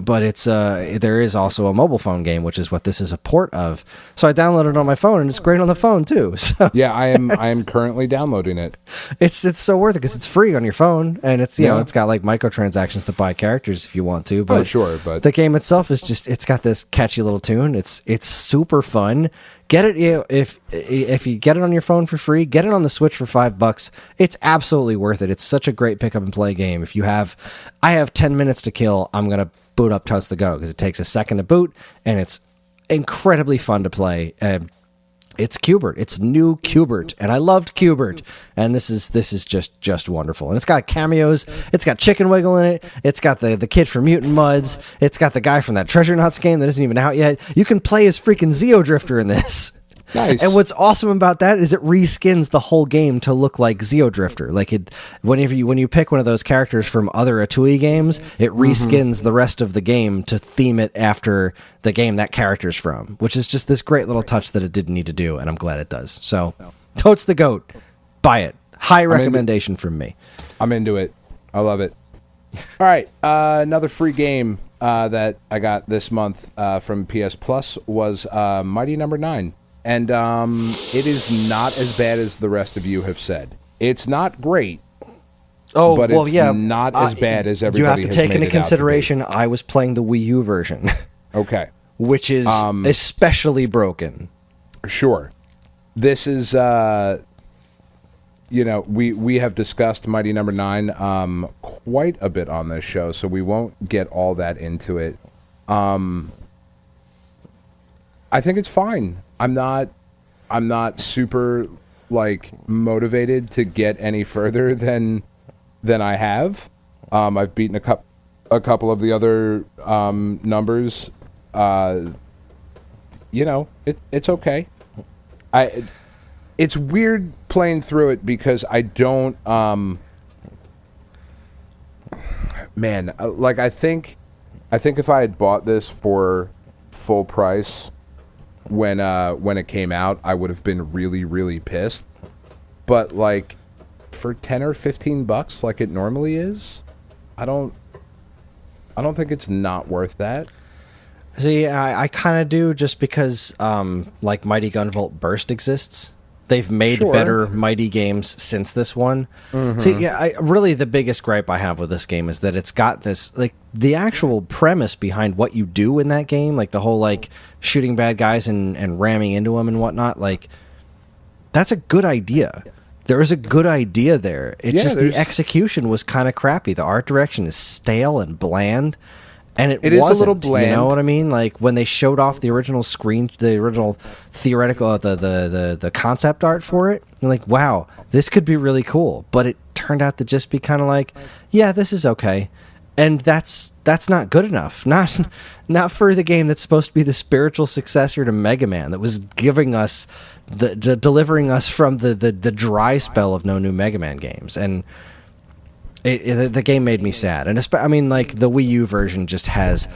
But it's there is also a mobile phone game, which is what this is a port of. So I downloaded it on my phone, and it's great on the phone too. So yeah, I am currently downloading it. It's so worth it because it's free on your phone, and it's know it's got like microtransactions to buy characters if you want to. But but the game itself is just it's got this catchy little tune. It's super fun. Get it if you get it on your phone for free. Get it on the Switch for $5. It's absolutely worth it. It's such a great pick up and play game. I have 10 minutes to kill. I'm gonna boot up Totes the Go because it takes a second to boot, and it's incredibly fun to play. It's Q*bert. It's new Q*bert, and I loved Q*bert, and this is just wonderful. And it's got cameos. It's got Chicken Wiggle in it. It's got the kid from Mutant Muds. It's got the guy from that Treasure Nuts game that isn't even out yet. You can play as freaking Zeo Drifter in this. Nice. And what's awesome about that is it reskins the whole game to look like Zeo Drifter. Like when you pick one of those characters from other Atui games, it reskins the rest of the game to theme it after the game that character's from, which is just this great little touch that it didn't need to do, and I'm glad it does. So, Totes the Goat, buy it. High recommendation from me. I'm into it. I love it. All right, another free game that I got this month from PS Plus was Mighty Number 9. And it is not as bad as the rest of you have said. It's not great. Oh, but well, it's yeah. not as bad as everybody You have to has take made into it out to consideration I was playing the Wii U version. Okay. Which is especially broken. Sure. This is, we have discussed Mighty Number 9 quite a bit on this show, so we won't get all that into it. I think it's fine. I'm not super like motivated to get any further than I have. I've beaten a couple of the other numbers. It's okay. It's weird playing through it because I don't. I think if I had bought this for full price when it came out, I would have been really, really pissed. But like for $10 or $15 like it normally is, I don't think it's not worth that. See, I kind of do just because like Mighty Gunvolt Burst exists. They've made better Mighty games since this one. Mm-hmm. See, yeah, really the biggest gripe I have with this game is that it's got this, like, the actual premise behind what you do in that game, like the whole, like, shooting bad guys and ramming into them and whatnot, like, that's a good idea. there was a good idea there. It's Yeah, just the execution was kind of crappy. The art direction is stale and bland. And it is a wasn't, little bland. You know what I mean? Like when they showed off the original the original theoretical, the concept art for it, you're like, wow, this could be really cool. But it turned out to just be kind of like, yeah, this is okay. And that's not good enough. Not for the game that's supposed to be the spiritual successor to Mega Man, that was giving us delivering us from the dry spell of no new Mega Man games. And the game made me sad. And I mean, like the Wii U version just has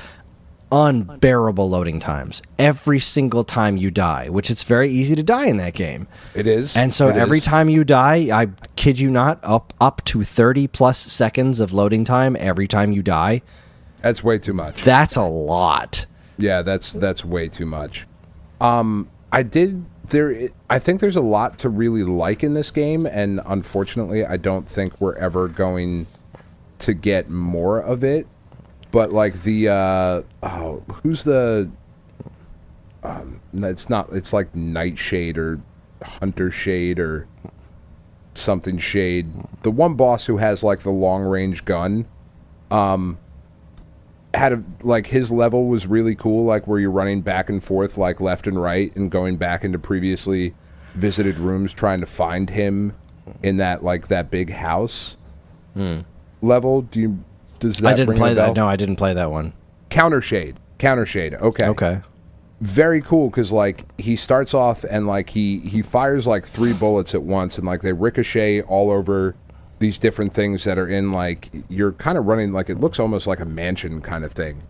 unbearable loading times every single time you die, which it's very easy to die in that game. It is. And so every time you die, I kid you not, up to 30 plus seconds of loading time every time you die. That's way too much. That's a lot. Yeah, that's way too much. I think there's a lot to really like in this game, and unfortunately I don't think we're ever going to get more of it. But like who's the it's like Nightshade or Hunter Shade or something Shade. The one boss who has like the long range gun like his level was really cool, like where you're running back and forth like left and right and going back into previously visited rooms trying to find him in that like that big house level. Does that I didn't ring play a bell? that. No, I didn't play that one. Counter Shade. Okay. Very cool, because like he starts off and like he fires like 3 bullets at once, and like they ricochet all over these different things that are in, like, you're kind of running like, it looks almost like a mansion kind of thing,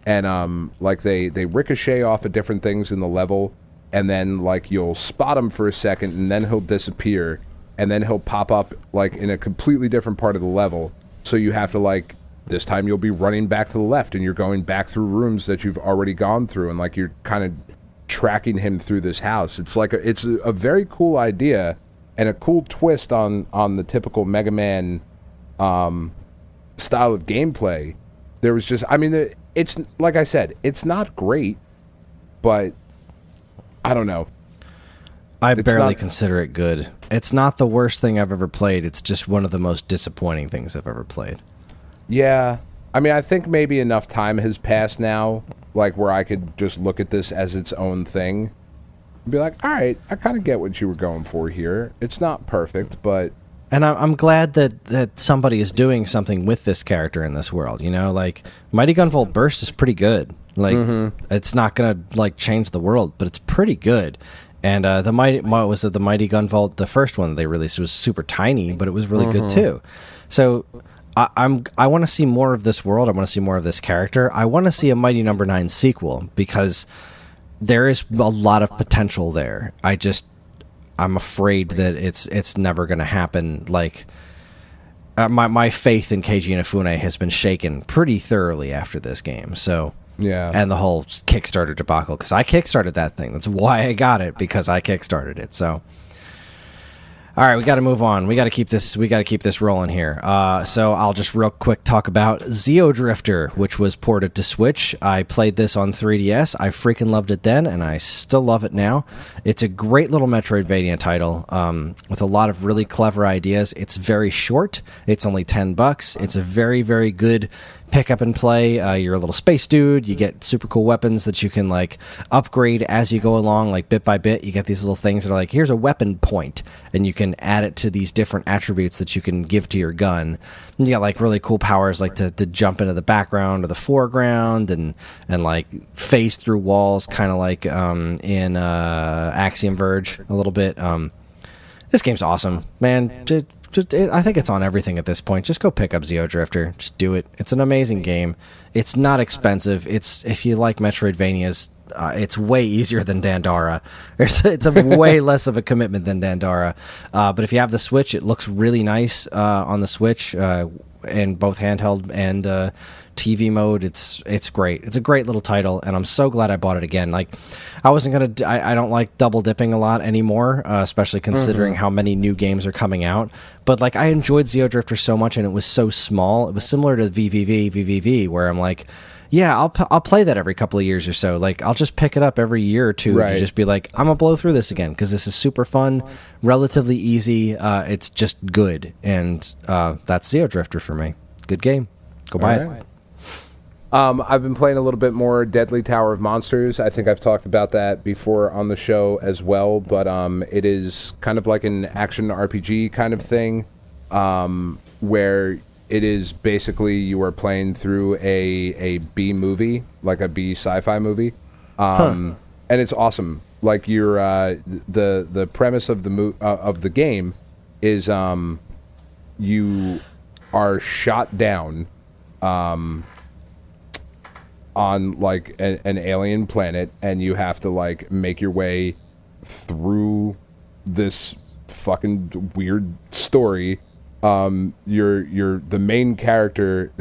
and like they ricochet off of different things in the level, and then like you'll spot him for a second and then he'll disappear, and then he'll pop up like in a completely different part of the level, so you have to like, this time you'll be running back to the left and you're going back through rooms that you've already gone through, and like you're kind of tracking him through this house. It's like it's a very cool idea and a cool twist on the typical Mega Man style of gameplay. There was just, I mean, it's like I said, it's not great, but I don't know. I barely consider it good. It's not the worst thing I've ever played. It's just one of the most disappointing things I've ever played. Yeah. I mean, I think maybe enough time has passed now, like where I could just look at this as its own thing and be like, all right, I kind of get what you were going for here. It's not perfect, but... And I'm glad that somebody is doing something with this character in this world, you know? Like, Mighty Gunvolt Burst is pretty good. Like, it's not going to, like, change the world, but it's pretty good. And the Mighty Gunvolt, the first one that they released, was super tiny, but it was really good too. So... I want to see more of this world. I want to see more of this character. I want to see a Mighty Number 9 sequel, because there is a lot of potential there. I'm afraid that it's never going to happen. Like my faith in Keiji Inafune has been shaken pretty thoroughly after this game. So yeah, and the whole Kickstarter debacle, because I kickstarted that thing. That's why I got it, because I kickstarted it. So. All right, we got to move on. We got to keep this rolling here. So I'll just real quick talk about Xeodrifter, which was ported to Switch. I played this on 3DS. I freaking loved it then, and I still love it now. It's a great little Metroidvania title with a lot of really clever ideas. It's very short. It's only $10. It's a very, very good pick up and play. You're a little space dude. You get super cool weapons that you can like upgrade as you go along, like bit by bit. You get these little things that are like, here's a weapon point, and you can add it to these different attributes that you can give to your gun. And you got like really cool powers, like to jump into the background or the foreground and like phase through walls, kind of like in Axiom Verge a little bit. This game's awesome, man. I think it's on everything at this point. Just go pick up Xeodrifter. Just do it. It's an amazing game. It's not expensive. It's, if you like Metroidvanias, it's way easier than Dandara. It's a way less of a commitment than Dandara. But if you have the Switch, it looks really nice on the Switch in both handheld and TV mode. It's great. It's a great little title, and I'm so glad I bought it again. Like, I wasn't gonna. I don't like double dipping a lot anymore, especially considering how many new games are coming out. But like, I enjoyed Xeodrifter so much, and it was so small. It was similar to VVV, where I'm like, Yeah, I'll play that every couple of years or so. Like, I'll just pick it up every year or two to just be like, I'm gonna blow through this again because this is super fun, relatively easy. It's just good, and that's Zeo Drifter for me. Good game. Go buy it. I've been playing a little bit more Deadly Tower of Monsters. I think I've talked about that before on the show as well, but it is kind of like an action RPG kind of thing, where it is basically you are playing through a B movie, like a B sci-fi movie, and it's awesome. Like you're the premise of the game is you are shot down on like an alien planet, and you have to like make your way through this fucking weird story. You're the main character,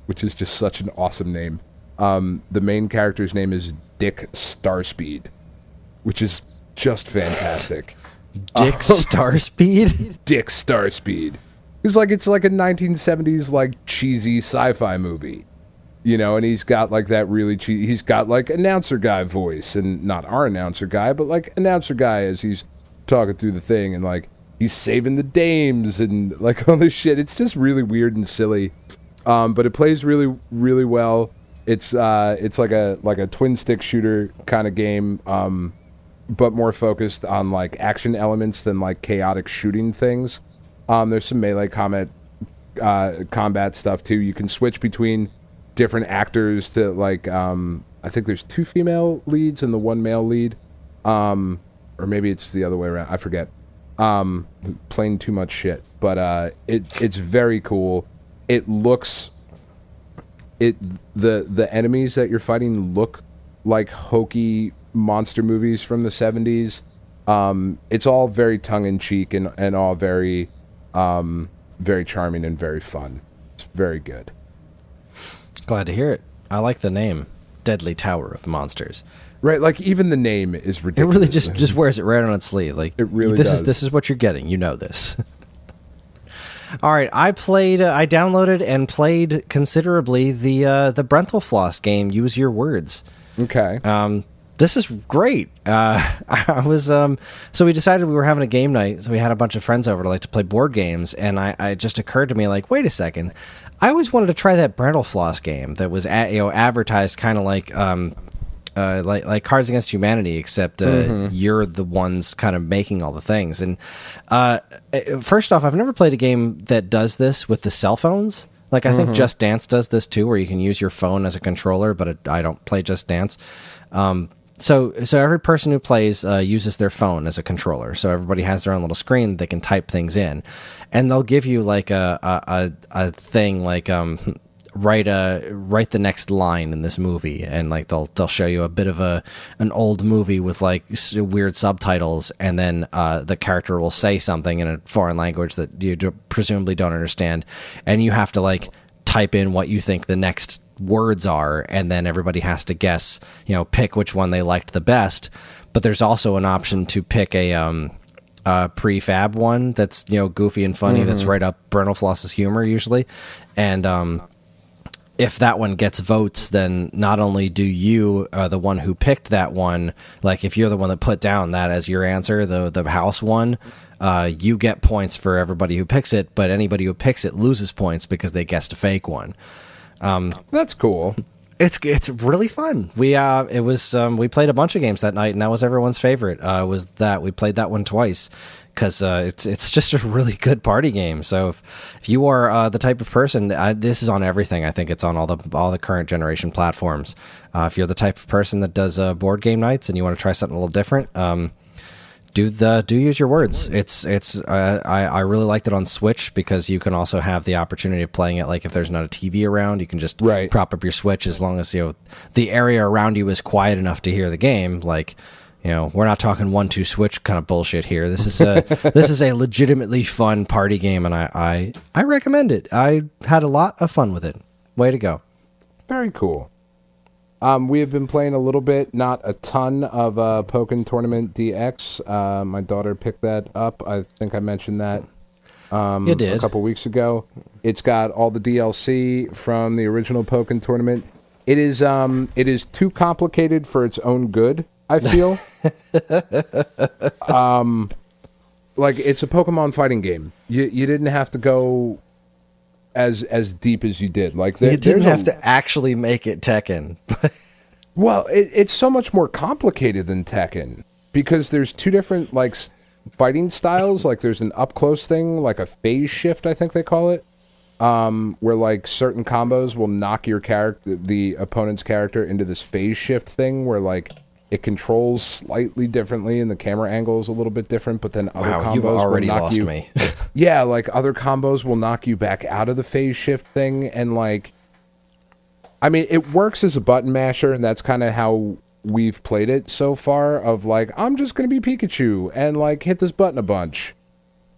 which is just such an awesome name. The main character's name is Dick Starspeed, which is just fantastic. Dick Starspeed? Dick Starspeed. It's like a 1970s like cheesy sci-fi movie. You know, and he's got like that really he's got like announcer guy voice, and not our announcer guy, but like announcer guy as he's talking through the thing, and like he's saving the dames and like all this shit. It's just really weird and silly, but it plays really, really well. It's like a twin stick shooter kind of game, but more focused on like action elements than like chaotic shooting things. There's some melee combat stuff too. You can switch between different actors to like I think there's 2 female leads and the 1 male lead, or maybe it's the other way around. I forget. Playing too much shit, but it's very cool. It looks the enemies that you're fighting look like hokey monster movies from the 70s. It's all very tongue in cheek and all very very charming and very fun. It's very good. Glad to hear it. I like the name, Deadly Tower of Monsters. Right, like even the name is ridiculous. It really just wears it right on its sleeve. Like it really does. This is what you're getting. You know this. All right, I downloaded and played considerably the Brentalfloss game. Use Your Words. Okay. This is great. I was so we decided we were having a game night, so we had a bunch of friends over to play board games, and it just occurred to me like, wait a second, I always wanted to try that Brentalfloss game that was advertised kind of like Cards Against Humanity, except you're the ones kind of making all the things. And first off, I've never played a game that does this with the cell phones. Like I think Just Dance does this too, where you can use your phone as a controller, but I don't play Just Dance. So every person who plays uses their phone as a controller. So everybody has their own little screen they can type things in, and they'll give you like a thing like write the next line in this movie, and like they'll show you a bit of an old movie with like weird subtitles, and then the character will say something in a foreign language that you presumably don't understand, and you have to like type in what you think the next words are, and then everybody has to guess, pick which one they liked the best. But there's also an option to pick a prefab one that's goofy and funny, that's right up Brentalfloss's humor usually, and if that one gets votes, then not only do you, the one who picked that one, like if you're the one that put down that as your answer, the house one, you get points for everybody who picks it, but anybody who picks it loses points because they guessed a fake one. That's cool. It's really fun. We played a bunch of games that night, and that was everyone's favorite. Was that we played that one twice because it's just a really good party game. So if you are the type of person, this is on everything. I think it's on all the current generation platforms. If you're the type of person that does board game nights and you want to try something a little different, do Use Your Words. I really liked it on Switch because you can also have the opportunity of playing it like if there's not a TV around, you can just prop up your Switch as long as the area around you is quiet enough to hear the game. Like, we're not talking 1-2 switch kind of bullshit here. This is a legitimately fun party game, and I recommend it. I had a lot of fun with it. Way to go. Very cool. We have been playing a little bit, not a ton, of Pokken Tournament DX. My daughter picked that up. I think I mentioned that you did. A couple weeks ago. It's got all the DLC from the original Pokken Tournament. It is too complicated for its own good, I feel. Like, it's a Pokemon fighting game. You didn't have to go as deep as you did. Like, You didn't have to actually make it Tekken. Well, it's so much more complicated than Tekken because there's two different like fighting styles. Like, there's an up close thing, like a phase shift, I think they call it, where like certain combos will knock the opponent's character into this phase shift thing, where like it controls slightly differently and the camera angle is a little bit different. But then other combos you've already will knock lost you. me. Yeah, like other combos will knock you back out of the phase shift thing, and like. I mean, it works as a button masher, and that's kind of how we've played it so far, of like, I'm just going to be Pikachu and like hit this button a bunch.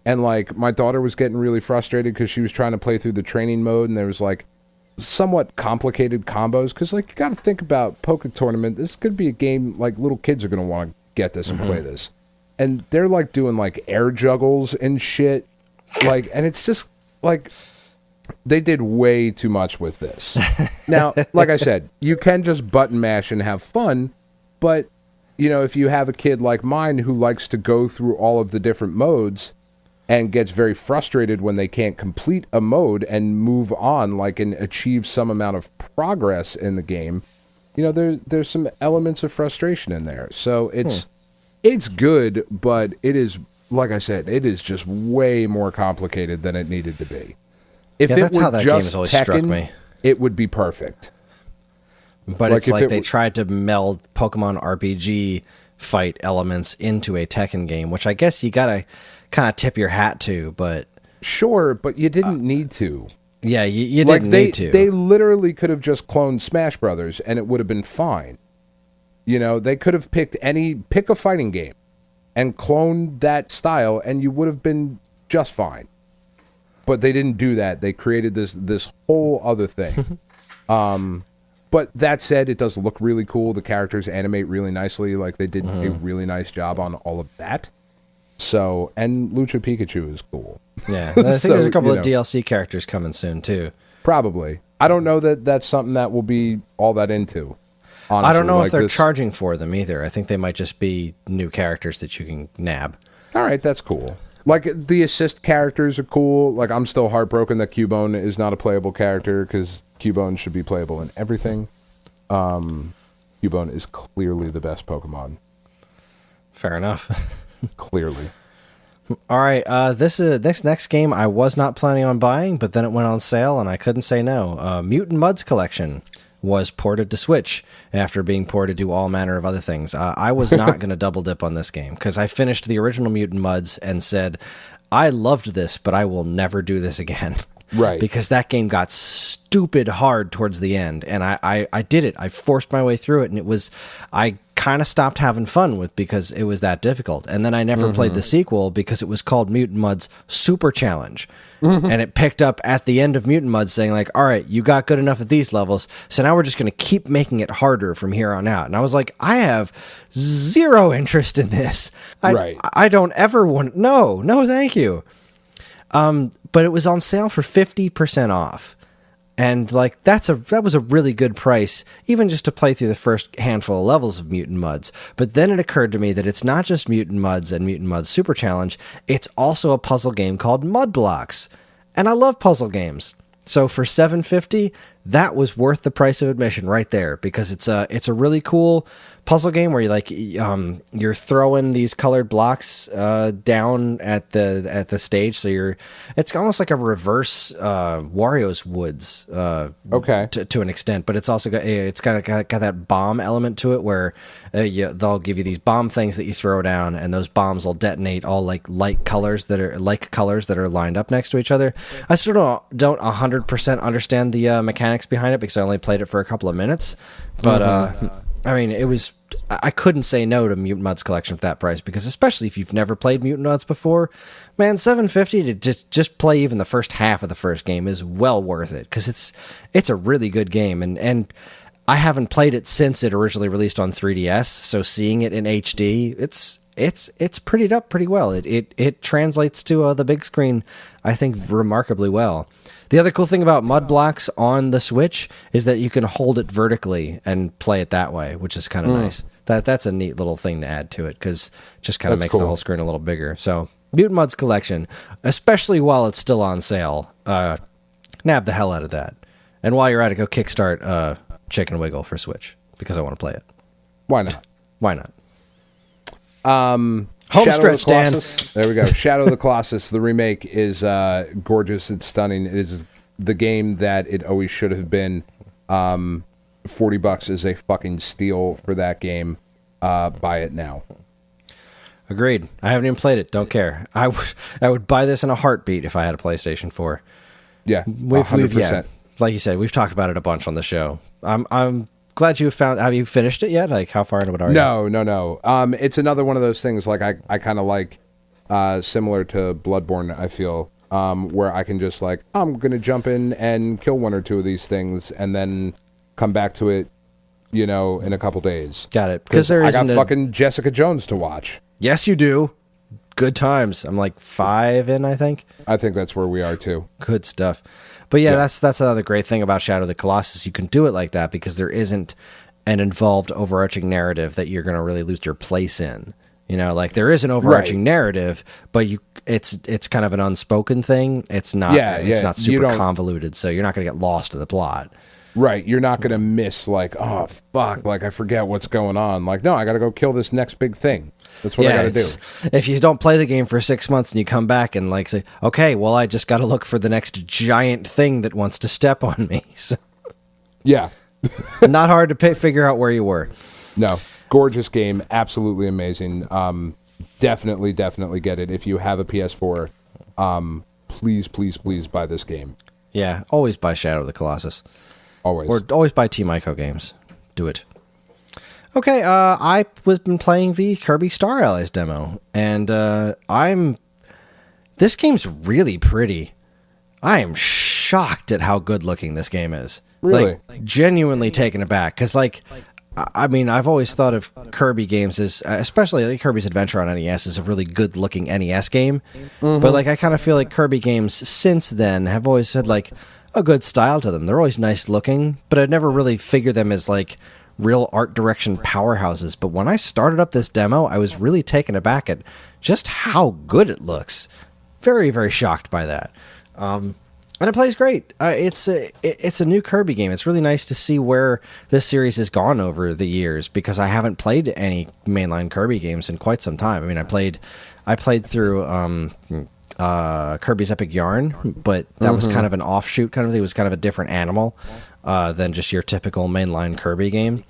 And like my daughter was getting really frustrated because she was trying to play through the training mode, and there was like somewhat complicated combos because like you got to think about Poke Tournament. This could be a game like little kids are going to want to get this and play this. And they're like doing like air juggles and shit. Like, and it's just like... They did way too much with this. Now, like I said, you can just button mash and have fun, but, you know, if you have a kid like mine who likes to go through all of the different modes and gets very frustrated when they can't complete a mode and move on, like, and achieve some amount of progress in the game, you know, there's some elements of frustration in there. So it's good, but it is, like I said, it is just way more complicated than it needed to be. If it that's were how that just game has always struck Tekken, me. it would be perfect. But Like, it's if like it they w- tried to meld Pokemon RPG fight elements into a Tekken game, which I guess you gotta kind of tip your hat to. But Sure, but you didn't need to. yeah, you Like didn't they need to. they literally could have just cloned Smash Brothers and it would have been fine. You know, they could have pick a fighting game and cloned that style and you would have been just fine. But they didn't do that. They created this whole other thing. But that said, it does look really cool. The characters animate really nicely. Like, they did a really nice job on all of that. So, and Lucha Pikachu is cool. Yeah, I think So, there's a couple you of know. DLC characters coming soon too. Probably. I don't know that that's something that will be all that into. Honestly. I don't know Like if they're this- charging for them either. I think they might just be new characters that you can nab. All right, that's cool. Like, the assist characters are cool. Like, I'm still heartbroken that Cubone is not a playable character because Cubone should be playable in everything. Cubone is clearly the best Pokemon. Fair enough. Clearly. All right, this next game I was not planning on buying, but then it went on sale and I couldn't say no. Mutant Mudds Collection was ported to Switch after being ported to all manner of other things. I was not going to double dip on this game because I finished the original Mutant Mudds and said, I loved this, but I will never do this again. Right. Because that game got stupid hard towards the end, and I did it. I forced my way through it, and I kind of stopped having fun with because it was that difficult. And then I never played the sequel because it was called Mutant Mudds Super Challenge. And it picked up at the end of Mutant Mudds saying like, all right, you got good enough at these levels, so now we're just going to keep making it harder from here on out. And I was like, I have zero interest in this. I don't ever want... No, thank you. But it was on sale for 50% off. And like that was a really good price, even just to play through the first handful of levels of Mutant Mudds. But then it occurred to me that it's not just Mutant Mudds and Mutant Mudds Super Challenge, it's also a puzzle game called Mud Blocks. And I love puzzle games. So for $7.50, that was worth the price of admission right there, because it's a really cool puzzle game where you're throwing these colored blocks down at the stage. So it's almost like a reverse Wario's Woods to an extent, but it's also got that bomb element to it where they'll give you these bomb things that you throw down, and those bombs will detonate all like colors that are lined up next to each other. I still don't 100% understand the mechanics behind it because I only played it for a couple of minutes, but I mean, I couldn't say no to Mutant Mudds Collection for that price, because especially if you've never played Mutant Mudds before, man, $7.50 to just play even the first half of the first game is well worth it, because it's a really good game, and I haven't played it since it originally released on 3DS, so seeing it in HD, it's prettied up pretty well. It translates to the big screen, I think, remarkably well. The other cool thing about mud blocks on the Switch is that you can hold it vertically and play it that way, which is kind of nice. That's a neat little thing to add to it, because it just kind of makes the whole screen a little bigger. So Mutant Mud's collection, especially while it's still on sale, nab the hell out of that. And while you're at it, go kickstart Chicken Wiggle for Switch, because I want to play it. Why not? Why not? Home stretch, Dan. There we go. Shadow of the Colossus, the remake, is gorgeous. It's stunning. It is the game that it always should have been. $40 is a fucking steal for that game. Buy it now. Agreed. I haven't even played it. Don't care. I would buy this in a heartbeat if I had a PlayStation 4. Yeah, 100%. Like you said, we've talked about it a bunch on the show. I'm glad you found. Have you finished it yet? Like, how far into it are you? No. It's another one of those things. Like I kind of like similar to Bloodborne. I feel where I can just like I'm gonna jump in and kill one or two of these things and then come back to it, in a couple days. Got it. Because I got fucking Jessica Jones to watch. Yes, you do. Good times. I'm like 5 in, I think. I think that's where we are too. Good stuff. But yeah, that's another great thing about Shadow of the Colossus. You can do it like that because there isn't an involved overarching narrative that you're going to really lose your place in. Like there is an overarching narrative, but it's kind of an unspoken thing. It's not it's not super convoluted, so you're not going to get lost in the plot. Right, you're not going to miss like, oh fuck, like I forget what's going on. Like, no, I got to go kill this next big thing. That's what I got to do. If you don't play the game for 6 months and you come back and like say, okay, well, I just got to look for the next giant thing that wants to step on me. So, yeah, not hard to figure out where you were. No, gorgeous game, absolutely amazing. Definitely get it if you have a PS4. Please buy this game. Yeah, always buy Shadow of the Colossus. Always. Or always buy Team Ico games. Do it. Okay, I was been playing the Kirby Star Allies demo, and this game's really pretty. I am shocked at how good looking this game is. Really? Like, genuinely taken aback, because I mean, I've always thought of Kirby games as, especially like Kirby's Adventure on NES, is a really good looking NES game. Mm-hmm. But like, I kind of feel like Kirby games since then have always had like a good style to them. They're always nice looking, but I'd never really figured them as like real art direction powerhouses. But when I started up this demo, I was really taken aback at just how good it looks. Very, very shocked by that. And it plays great. It's a new Kirby game. It's really nice to see where this series has gone over the years, because I haven't played any mainline Kirby games in quite some time. I mean, I played through Kirby's Epic Yarn, but that was kind of an offshoot kind of thing. It was kind of a different animal than just your typical mainline Kirby game.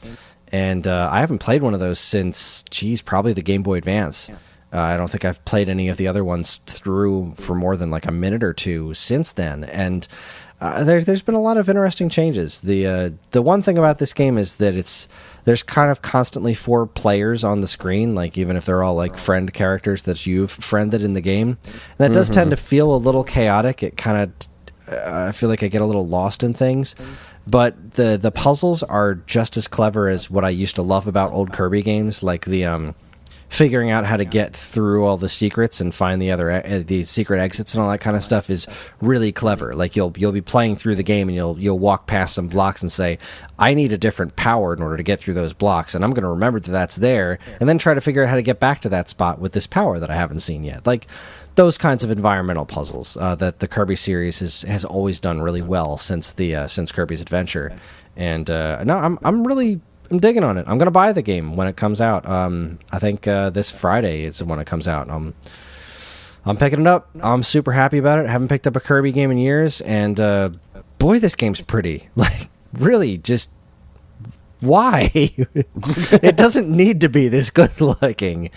And I haven't played one of those since, probably the Game Boy Advance. I don't think I've played any of the other ones through for more than like a minute or two since then. And there's been a lot of interesting changes. The one thing about this game is that there's kind of constantly 4 players on the screen, like even if they're all like friend characters that you've friended in the game. And that does tend to feel a little chaotic. It kind of, I feel like I get a little lost in things. But the puzzles are just as clever as what I used to love about old Kirby games, like the figuring out how to get through all the secrets and find the secret exits and all that kind of stuff is really clever. Like you'll be playing through the game and you'll walk past some blocks and say, I need a different power in order to get through those blocks, and I'm going to remember that that's there, and then try to figure out how to get back to that spot with this power that I haven't seen yet. Like those kinds of environmental puzzles that the Kirby series has always done really well since Kirby's Adventure. And no, I'm digging on it. I'm going to buy the game when it comes out. I think this Friday is when it comes out. I'm picking it up. I'm super happy about it. I haven't picked up a Kirby game in years, and boy, this game's pretty. Like, really, just why? It doesn't need to be this good looking.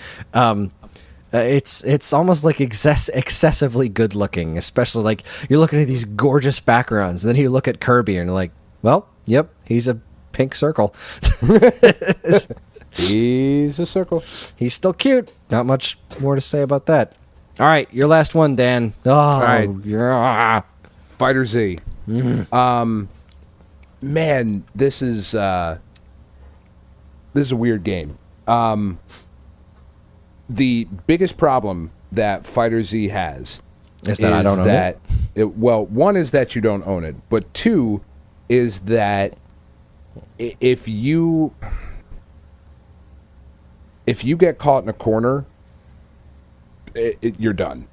It's almost like excessively good looking, especially like you're looking at these gorgeous backgrounds, and then you look at Kirby and you're like, well, yep, he's a pink circle. He's a circle. He's still cute. Not much more to say about that. All right, your last one, Dan. Oh, all right. Yeah. Fighter Z. Man, this is a weird game. the biggest problem that Fighter Z has Is that I don't own it? Well, one is that you don't own it, but two is that if you get caught in a corner, you're done.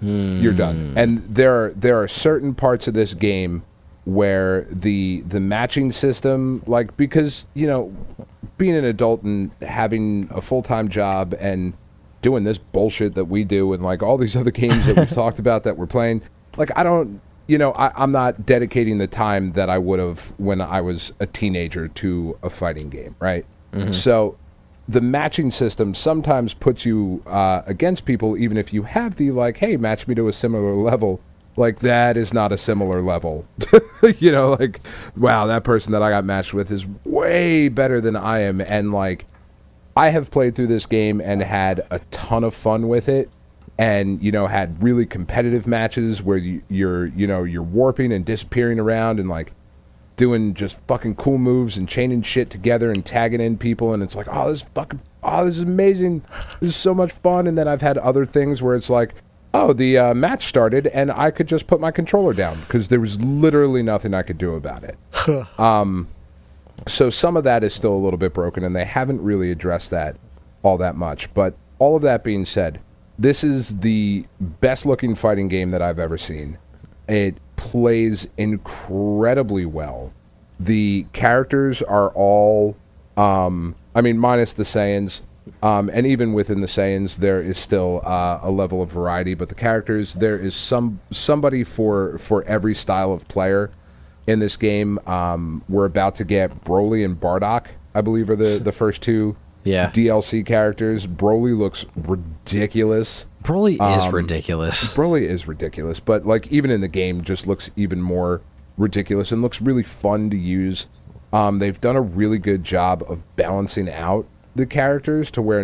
You're done. And there are certain parts of this game where the matching system, like, because, you know, being an adult and having a full-time job and doing this bullshit that we do and like all these other games that we've talked about that we're playing, like, I'm not dedicating the time that I would have when I was a teenager to a fighting game, right? Mm-hmm. So the matching system sometimes puts you against people, even if you have the, like, hey, match me to a similar level. Like, that is not a similar level. You know, like, wow, that person that I got matched with is way better than I am. And, like, I have played through this game and had a ton of fun with it. And, you know, had really competitive matches where you're warping and disappearing around and, like, doing just fucking cool moves and chaining shit together and tagging in people. And it's like, this is amazing. This is so much fun. And then I've had other things where it's like, the match started and I could just put my controller down because there was literally nothing I could do about it. So some of that is still a little bit broken, and they haven't really addressed that all that much. But all of that being said, this is the best-looking fighting game that I've ever seen. It plays incredibly well. The characters are all, minus the Saiyans, and even within the Saiyans, there is still a level of variety. But the characters, there is somebody for every style of player in this game. We're about to get Broly and Bardock, I believe, are the first two DLC characters. Broly looks ridiculous. Broly is ridiculous. Broly is ridiculous, but like even in the game, just looks even more ridiculous and looks really fun to use. They've done a really good job of balancing out the characters to where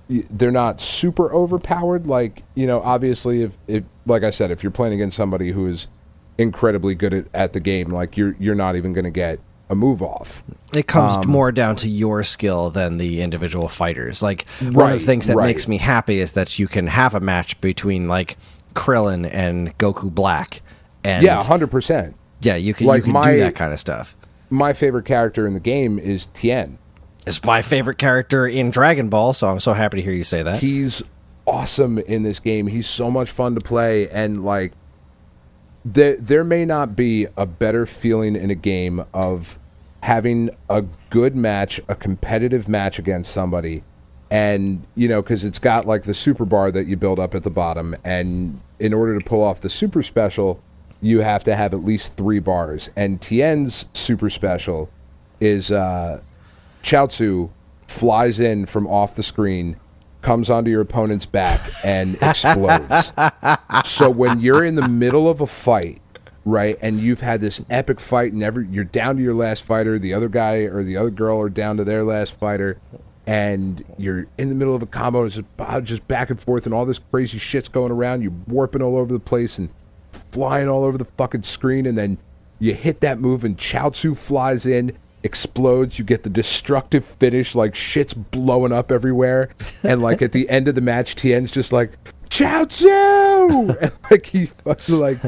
they're not super overpowered. Like, you know, obviously, if like I said, if you're playing against somebody who is incredibly good at the game, like you're not even going to get a move off. It comes more down to your skill than the individual fighters. Like, one of the things that makes me happy is that you can have a match between like Krillin and Goku Black. And 100%. Yeah, you can do that kind of stuff. My favorite character in the game is Tien. It's my favorite character in Dragon Ball, so I'm so happy to hear you say that. He's awesome in this game. He's so much fun to play, and like there may not be a better feeling in a game of having a good match, a competitive match against somebody, and, you know, because it's got like the super bar that you build up at the bottom, and in order to pull off the super special, you have to have at least 3 bars. And Tien's super special is Chaozu flies in from off the screen, comes onto your opponent's back, and explodes. So when you're in the middle of a fight, right, and you've had this epic fight, and you're down to your last fighter, the other guy or the other girl are down to their last fighter, and you're in the middle of a combo, it's just back and forth, and all this crazy shit's going around, you're warping all over the place and flying all over the fucking screen, and then you hit that move, and Chaozu flies in, explodes, you get the destructive finish, like shit's blowing up everywhere, and like at the end of the match, Tien's just like, Chaozu! And like he fucking like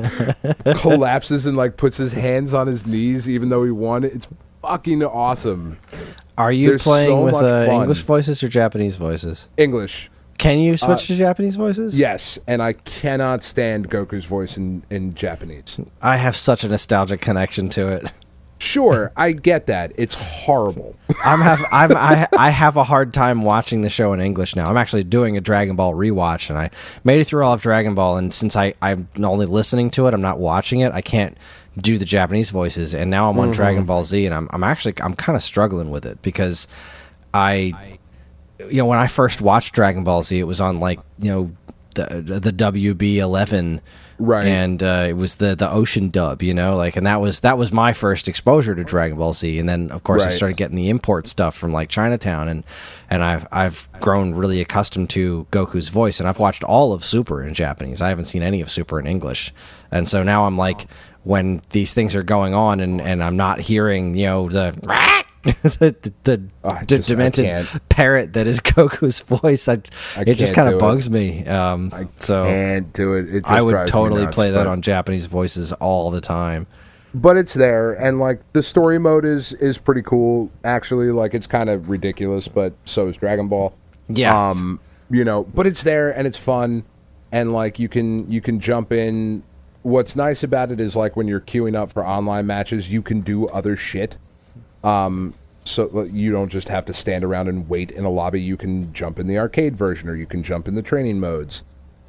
collapses and like puts his hands on his knees even though he won. It's fucking awesome. Are you playing with English voices or Japanese voices? English. Can you switch to Japanese voices? Yes, and I cannot stand Goku's voice in Japanese. I have such a nostalgic connection to it. Sure, I get that. It's horrible. I have a hard time watching the show in English now. I'm actually doing a Dragon Ball rewatch, and I made it through all of Dragon Ball, and since I'm only listening to it, I'm not watching it, I can't do the Japanese voices, and now I'm on Dragon Ball Z, and I'm kind of struggling with it, because when I first watched Dragon Ball Z, it was on like, you know, the WB11, right, and it was the Ocean dub, you know, like, and that was my first exposure to Dragon Ball Z, and then of course I started getting the import stuff from like Chinatown, and I've grown really accustomed to Goku's voice, and I've watched all of Super in Japanese. I haven't seen any of Super in English, and so now I'm like, when these things are going on and I'm not hearing, you know, the the demented parrot that is Goku's voice. It just kind of bugs me. I can't do it. I would totally play that on Japanese voices all the time. But it's there, and like the story mode is pretty cool. Actually, like it's kind of ridiculous, but so is Dragon Ball. Yeah. But it's there and it's fun, and like you can jump in. What's nice about it is like when you're queuing up for online matches, you can do other shit. So you don't just have to stand around and wait in a lobby. You can jump in the arcade version, or you can jump in the training modes.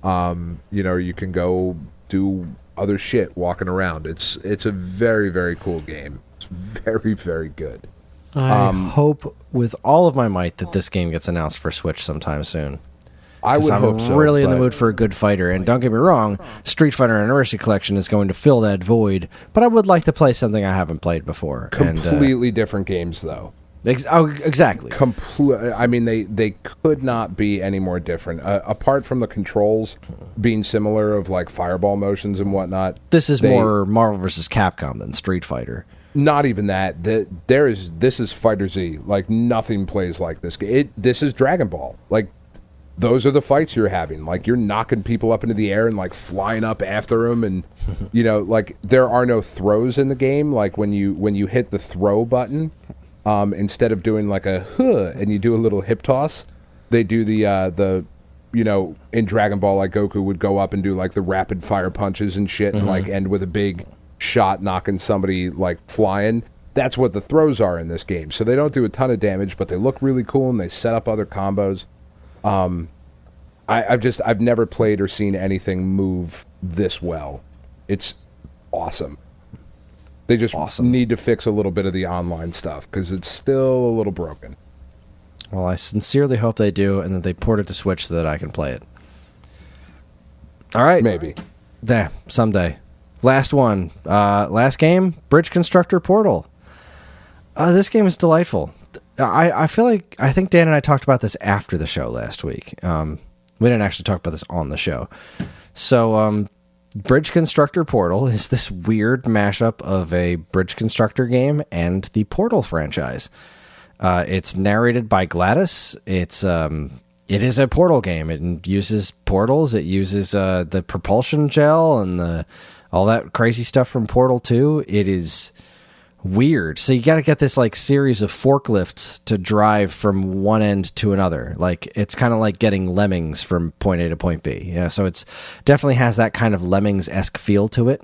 You can go do other shit walking around. It's a very, very cool game. It's very, very good. I hope with all of my might that this game gets announced for Switch sometime soon. I would hope so. I'm really in the mood for a good fighter, and don't get me wrong, Street Fighter Anniversary Collection is going to fill that void, but I would like to play something I haven't played before. Completely different games, though. Exactly. I mean, they could not be any more different. Apart from the controls being similar of like fireball motions and whatnot. This is more Marvel vs. Capcom than Street Fighter. Not even that. This is Fighter Z. Like nothing plays like this. This is Dragon Ball. Like those are the fights you're having. Like you're knocking people up into the air and like flying up after them, and like there are no throws in the game. Like when you hit the throw button. Instead of doing like a and you do a little hip toss, they do the in Dragon Ball, like Goku would go up and do like the rapid fire punches and shit, and like end with a big shot knocking somebody like flying. That's what the throws are in this game. So they don't do a ton of damage, but they look really cool and they set up other combos. I've never played or seen anything move this well. It's awesome. They just need to fix a little bit of the online stuff because it's still a little broken. Well, I sincerely hope they do, and that they port it to Switch so that I can play it. All right. Maybe. There, someday. Last one. Last game, Bridge Constructor Portal. This game is delightful. I think Dan and I talked about this after the show last week. We didn't actually talk about this on the show. So, Bridge Constructor Portal is this weird mashup of a Bridge Constructor game and the Portal franchise. It's narrated by Gladys. It is a Portal game. It uses portals. It uses the propulsion gel and all that crazy stuff from Portal 2. It is weird. So you got to get this like series of forklifts to drive from one end to another. Like it's kind of like getting Lemmings from point A to point B. Yeah, so it's definitely has that kind of Lemmings-esque feel to it.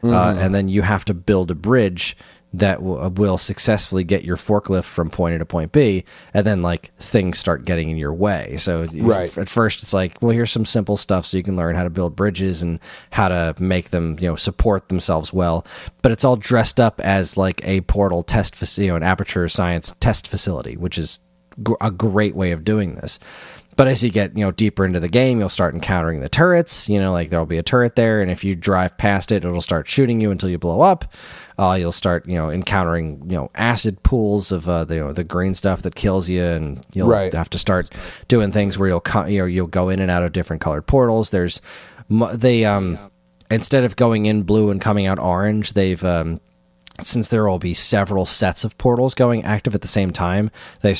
And then you have to build a bridge that will successfully get your forklift from point A to point B, and then like things start getting in your way. So at first it's like, well, here's some simple stuff so you can learn how to build bridges and how to make them, support themselves well. But it's all dressed up as like a portal test facility, an aperture science test facility, which is a great way of doing this. But as you get, deeper into the game, you'll start encountering the turrets. Like there'll be a turret there, and if you drive past it, it'll start shooting you until you blow up. You'll start, encountering, acid pools of the green stuff that kills you, and you'll have to start doing things where you'll go in and out of different colored portals. Instead of going in blue and coming out orange, they've since there will be several sets of portals going active at the same time, they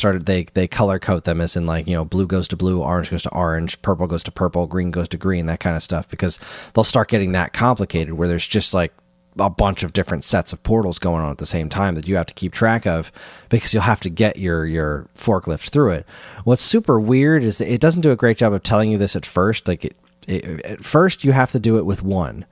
color code them as in like, blue goes to blue, orange goes to orange, purple goes to purple, green goes to green, that kind of stuff, because they'll start getting that complicated where there's just like a bunch of different sets of portals going on at the same time that you have to keep track of because you'll have to get your forklift through it. What's super weird is that it doesn't do a great job of telling you this at first. Like at first you have to do it with one.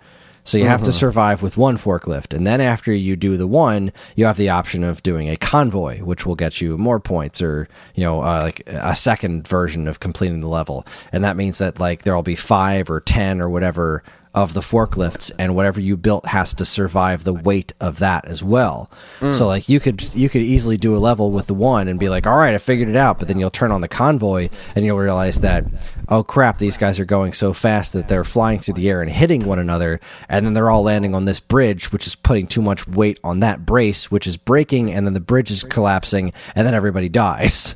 So you have to survive with one forklift, and then after you do the one, you have the option of doing a convoy, which will get you more points, or like a second version of completing the level. And that means that like there'll be 5 or 10 or whatever of the forklifts, and whatever you built has to survive the weight of that as well. So like you could easily do a level with the one and be like, all right, I figured it out, but then you'll turn on the convoy and you'll realize that, oh crap, these guys are going so fast that they're flying through the air and hitting one another, and then they're all landing on this bridge, which is putting too much weight on that brace, which is breaking, and then the bridge is collapsing, and then everybody dies.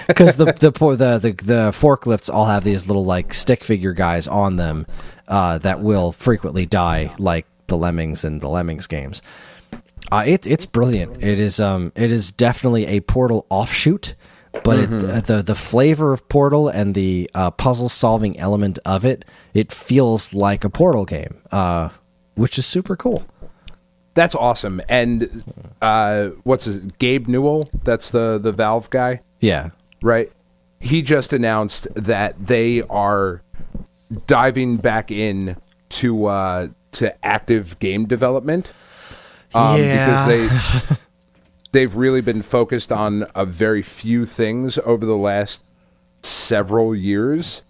Because the forklifts all have these little like stick figure guys on them that will frequently die, like the Lemmings in the Lemmings games. It's brilliant. It is definitely a Portal offshoot, but the flavor of Portal and the puzzle solving element of it feels like a Portal game, which is super cool. That's awesome. And what's his Gabe Newell? That's the Valve guy. Yeah. Right. He just announced that they are diving back in to active game development. Because they've really been focused on a very few things over the last several years.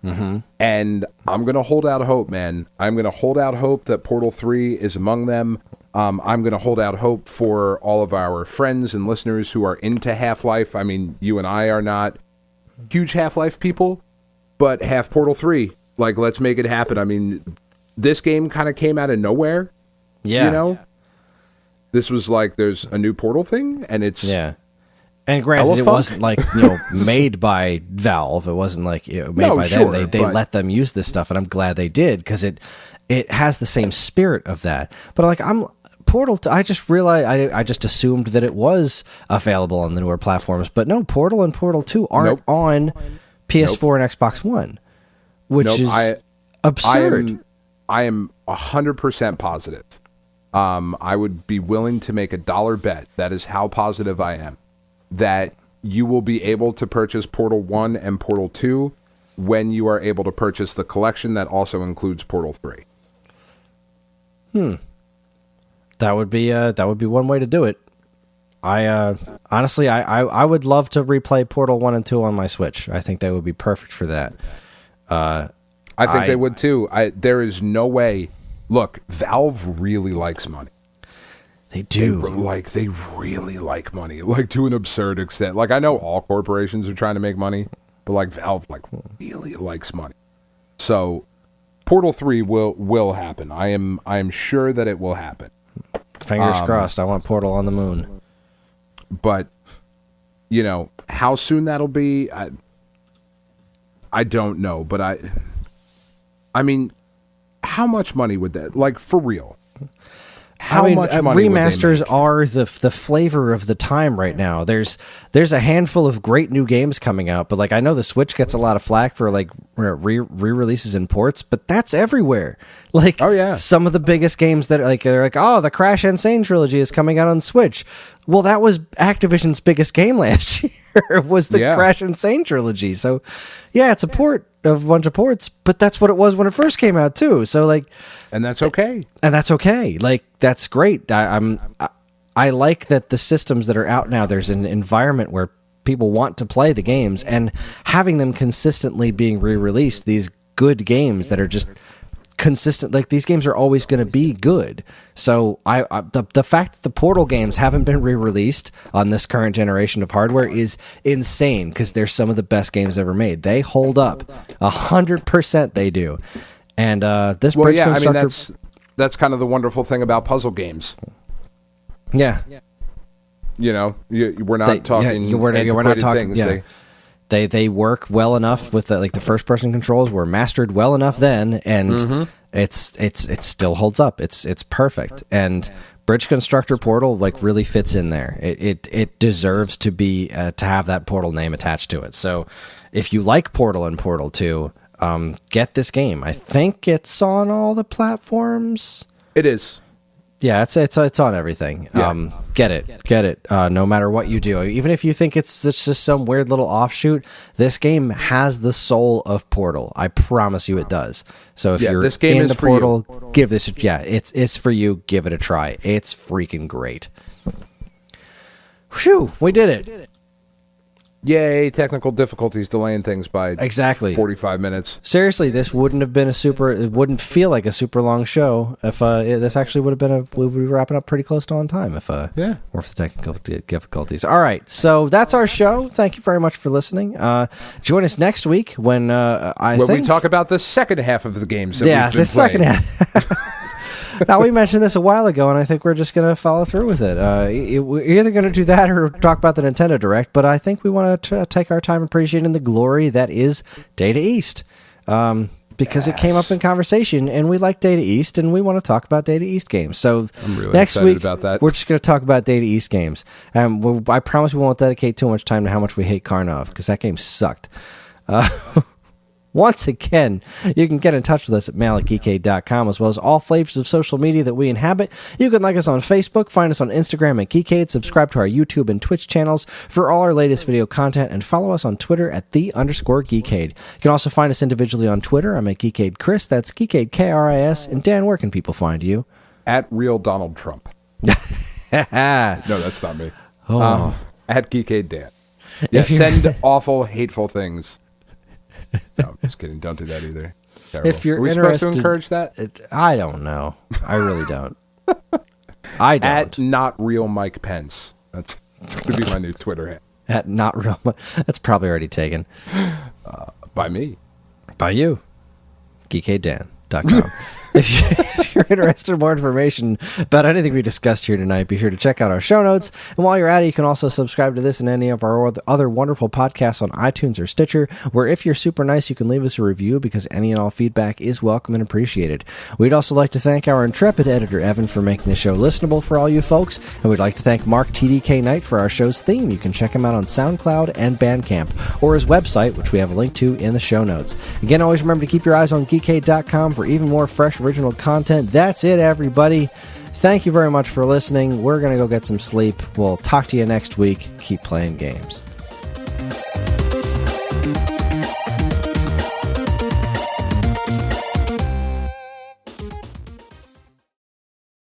And I'm going to hold out hope, man. I'm going to hold out hope that Portal 3 is among them. I'm going to hold out hope for all of our friends and listeners who are into Half-Life. I mean, you and I are not huge Half-Life people, but have Portal 3. Like, let's make it happen. I mean, this game kind of came out of nowhere. Yeah. You know? This was like, there's a new Portal thing, and it's... Yeah. And granted, it wasn't like, made by Valve. It wasn't like made by them. They let them use this stuff, and I'm glad they did, because it has the same spirit of that. But like, Portal, I just realized, I just assumed that it was available on the newer platforms, but no, Portal and Portal 2 aren't on PS4 and Xbox One, which is absurd. I am 100% positive. I would be willing to make $1 bet, that is how positive I am, that you will be able to purchase Portal 1 and Portal 2 when you are able to purchase the collection that also includes Portal 3. That would be one way to do it. I honestly, I would love to replay Portal 1 and 2 on my Switch. I think that would be perfect for that. I think they would too. There is no way. Look, Valve really likes money. They do. They really like money, like to an absurd extent. Like, I know all corporations are trying to make money, but like Valve really likes money. So Portal 3 will happen. I am sure that it will happen. Fingers crossed. I want Portal on the moon. But how soon that'll be, I don't know, but I mean, how much money would that, like, for real? How much money remasters are the flavor of the time right now. There's a handful of great new games coming out, but like, I know the Switch gets a lot of flack for like re-releases and ports, but that's everywhere. Like, oh yeah, some of the biggest games that they're like, oh, the Crash Insane trilogy is coming out on Switch. Well, that was Activision's biggest game last year. Was the Crash Insane trilogy. So yeah, it's a port of a bunch of ports, but that's what it was when it first came out too. So like, and that's okay. Like, that's great. I like that the systems that are out now, there's an environment where people want to play the games, and having them consistently being re-released, these good games that are just consistent, like, these games are always going to be good. So the fact that the Portal games haven't been re-released on this current generation of hardware is insane, because they're some of the best games ever made. They hold up 100%. They do. And this bridge constructor, I mean, that's kind of the wonderful thing about puzzle games. Yeah. We're not talking. We're not talking. Things. Yeah. They work well enough with the first person controls were mastered well enough then, and it still holds up. It's perfect. And Bridge Constructor Portal really fits in there. It deserves to be to have that Portal name attached to it. So if you like Portal and Portal 2, get this game. I think it's on all the platforms. It is. Yeah, it's on everything. Yeah. Get it. No matter what you do, even if you think it's just some weird little offshoot, this game has the soul of Portal. I promise you, it does. So if you're this game into is for Portal, you. give this. It's for you. Give it a try. It's freaking great. Whew, we did it. Yay, technical difficulties delaying things by 45 minutes. Seriously, this wouldn't have been it wouldn't feel like a super long show if this actually would have been we would be wrapping up pretty close to on time if weren't for the technical difficulties. All right, so that's our show. Thank you very much for listening. Join us next week when we talk about the second half of the games that we've been playing. Second half. Now, we mentioned this a while ago, and I think we're just going to follow through with it. We're either going to do that or talk about the Nintendo Direct, but I think we want to take our time appreciating the glory that is Data East. because it came up in conversation, and we like Data East, and we want to talk about Data East games. So I'm really next excited week, about that. we're just going to talk about Data East games. I promise we won't dedicate too much time to how much we hate Karnov, because that game sucked. Once again, you can get in touch with us at mail@geekade.com, as well as all flavors of social media that we inhabit. You can like us on Facebook, find us on Instagram at Geekade, subscribe to our YouTube and Twitch channels for all our latest video content, and follow us on Twitter at _Geekade. You can also find us individually on Twitter. I'm at Geekade Kris, that's Geekade Kris, and Dan, where can people find you? At Real Donald Trump. No, that's not me. At Geekade Dan. Yeah, send awful, hateful things. No, I'm just kidding. Don't do that either. Terrible. If you're Are we interested, supposed to encourage that? I don't know. I really don't. I don't. At Not Real Mike Pence. That's going to be my new Twitter handle. At Not Real. That's probably already taken. By me. By you. geekade.com. If you're interested in more information about anything we discussed here tonight, be sure to check out our show notes. And while you're at it, you can also subscribe to this and any of our other wonderful podcasts on iTunes or Stitcher, where if you're super nice, you can leave us a review, because any and all feedback is welcome and appreciated. We'd also like to thank our intrepid editor, Evan, for making the show listenable for all you folks. And we'd like to thank Mark TDK Knight for our show's theme. You can check him out on SoundCloud and Bandcamp, or his website, which we have a link to in the show notes. Again, always remember to keep your eyes on geekade.com for even more fresh original content. That's it, everybody. Thank you very much for listening. We're going to go get some sleep. We'll talk to you next week. Keep playing games.